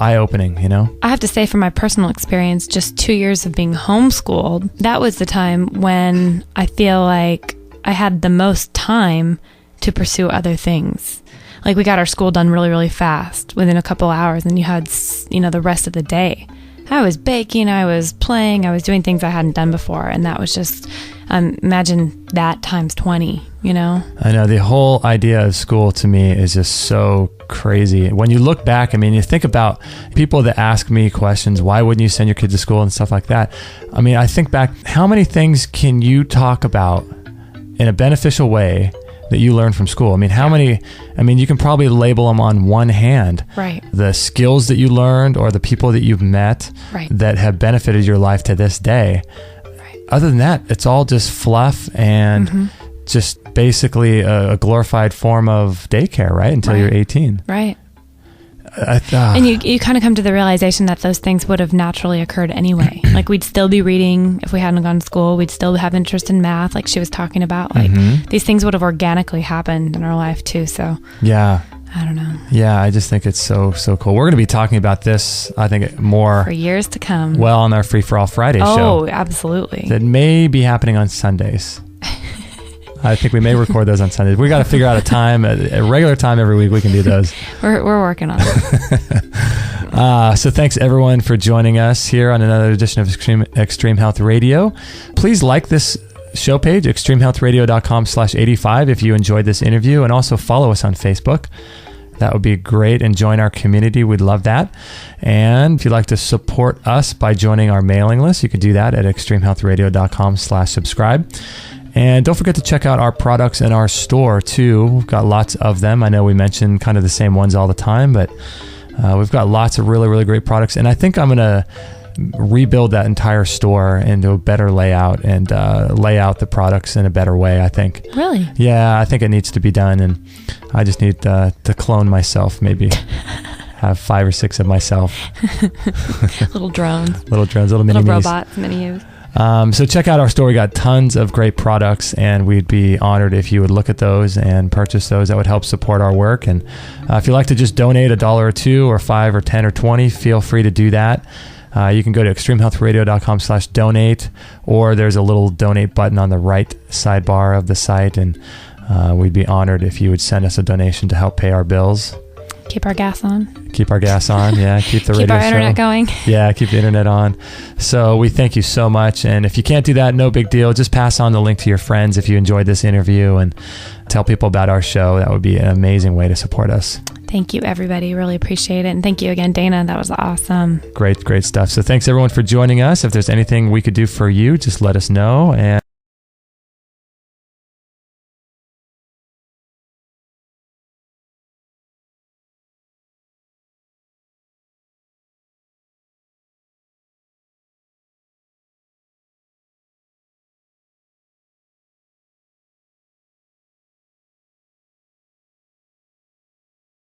Speaker 1: eye-opening, you know?
Speaker 2: I have to say from my personal experience, just 2 years of being homeschooled, that was the time when I feel like I had the most time to pursue other things. Like we got our school done really, really fast within a couple hours, and you had, the rest of the day. I was baking, I was playing, I was doing things I hadn't done before, and that was just, imagine that times 20, you know?
Speaker 1: I know, the whole idea of school to me is just so crazy. When you look back, I mean, you think about people that ask me questions, why wouldn't you send your kids to school and stuff like that? I mean, I think back, how many things can you talk about in a beneficial way that you learn from school? I mean, you can probably label them on one hand.
Speaker 2: Right.
Speaker 1: The skills that you learned or the people that you've met that have benefited your life to this day. Right. Other than that, it's all just fluff and just basically a glorified form of daycare, right? Until you're 18.
Speaker 2: Right. And you kind of come to the realization that those things would have naturally occurred anyway. Like we'd still be reading if we hadn't gone to school. We'd still have interest in math, like she was talking about. Like these things would have organically happened in our life too. So
Speaker 1: yeah,
Speaker 2: I don't know.
Speaker 1: Yeah, I just think it's so cool. We're going to be talking about this, I think, more
Speaker 2: for years to come.
Speaker 1: Well, on our Free for All Friday show.
Speaker 2: Oh, absolutely.
Speaker 1: That may be happening on Sundays. I think we may record those on Sundays. We got to figure out a time, a regular time every week we can do those.
Speaker 2: We're working on it.
Speaker 1: So thanks everyone for joining us here on another edition of Extreme Health Radio. Please like this show page, extremehealthradio.com/85 if you enjoyed this interview, and also follow us on Facebook. That would be great, and join our community. We'd love that. And if you'd like to support us by joining our mailing list, you can do that at extremehealthradio.com/subscribe. And don't forget to check out our products in our store too. We've got lots of them. I know we mention kind of the same ones all the time, but we've got lots of really, really great products. And I think I'm going to rebuild that entire store into a better layout and lay out the products in a better way, I think.
Speaker 2: Really?
Speaker 1: Yeah, I think it needs to be done. And I just need to clone myself, maybe. Have 5 or 6 of myself.
Speaker 2: Little drones.
Speaker 1: Little mini-me's.
Speaker 2: Little robots, mini-yous.
Speaker 1: So check out our store. We got tons of great products, and we'd be honored if you would look at those and purchase those. That would help support our work. And if you'd like to just donate $1 or $2 or $5 or $10 or $20, feel free to do that. You can go to extremehealthradio.com/donate, or there's a little donate button on the right sidebar of the site, and we'd be honored if you would send us a donation to help pay our bills.
Speaker 2: Keep our gas on.
Speaker 1: Keep our gas on, yeah. Keep the radio
Speaker 2: Keep our internet going.
Speaker 1: Yeah, keep the internet on. So we thank you so much. And if you can't do that, no big deal. Just pass on the link to your friends if you enjoyed this interview, and tell people about our show. That would be an amazing way to support us.
Speaker 2: Thank you, everybody. Really appreciate it. And thank you again, Dayna. That was awesome.
Speaker 1: Great stuff. So thanks, everyone, for joining us. If there's anything we could do for you, just let us know. And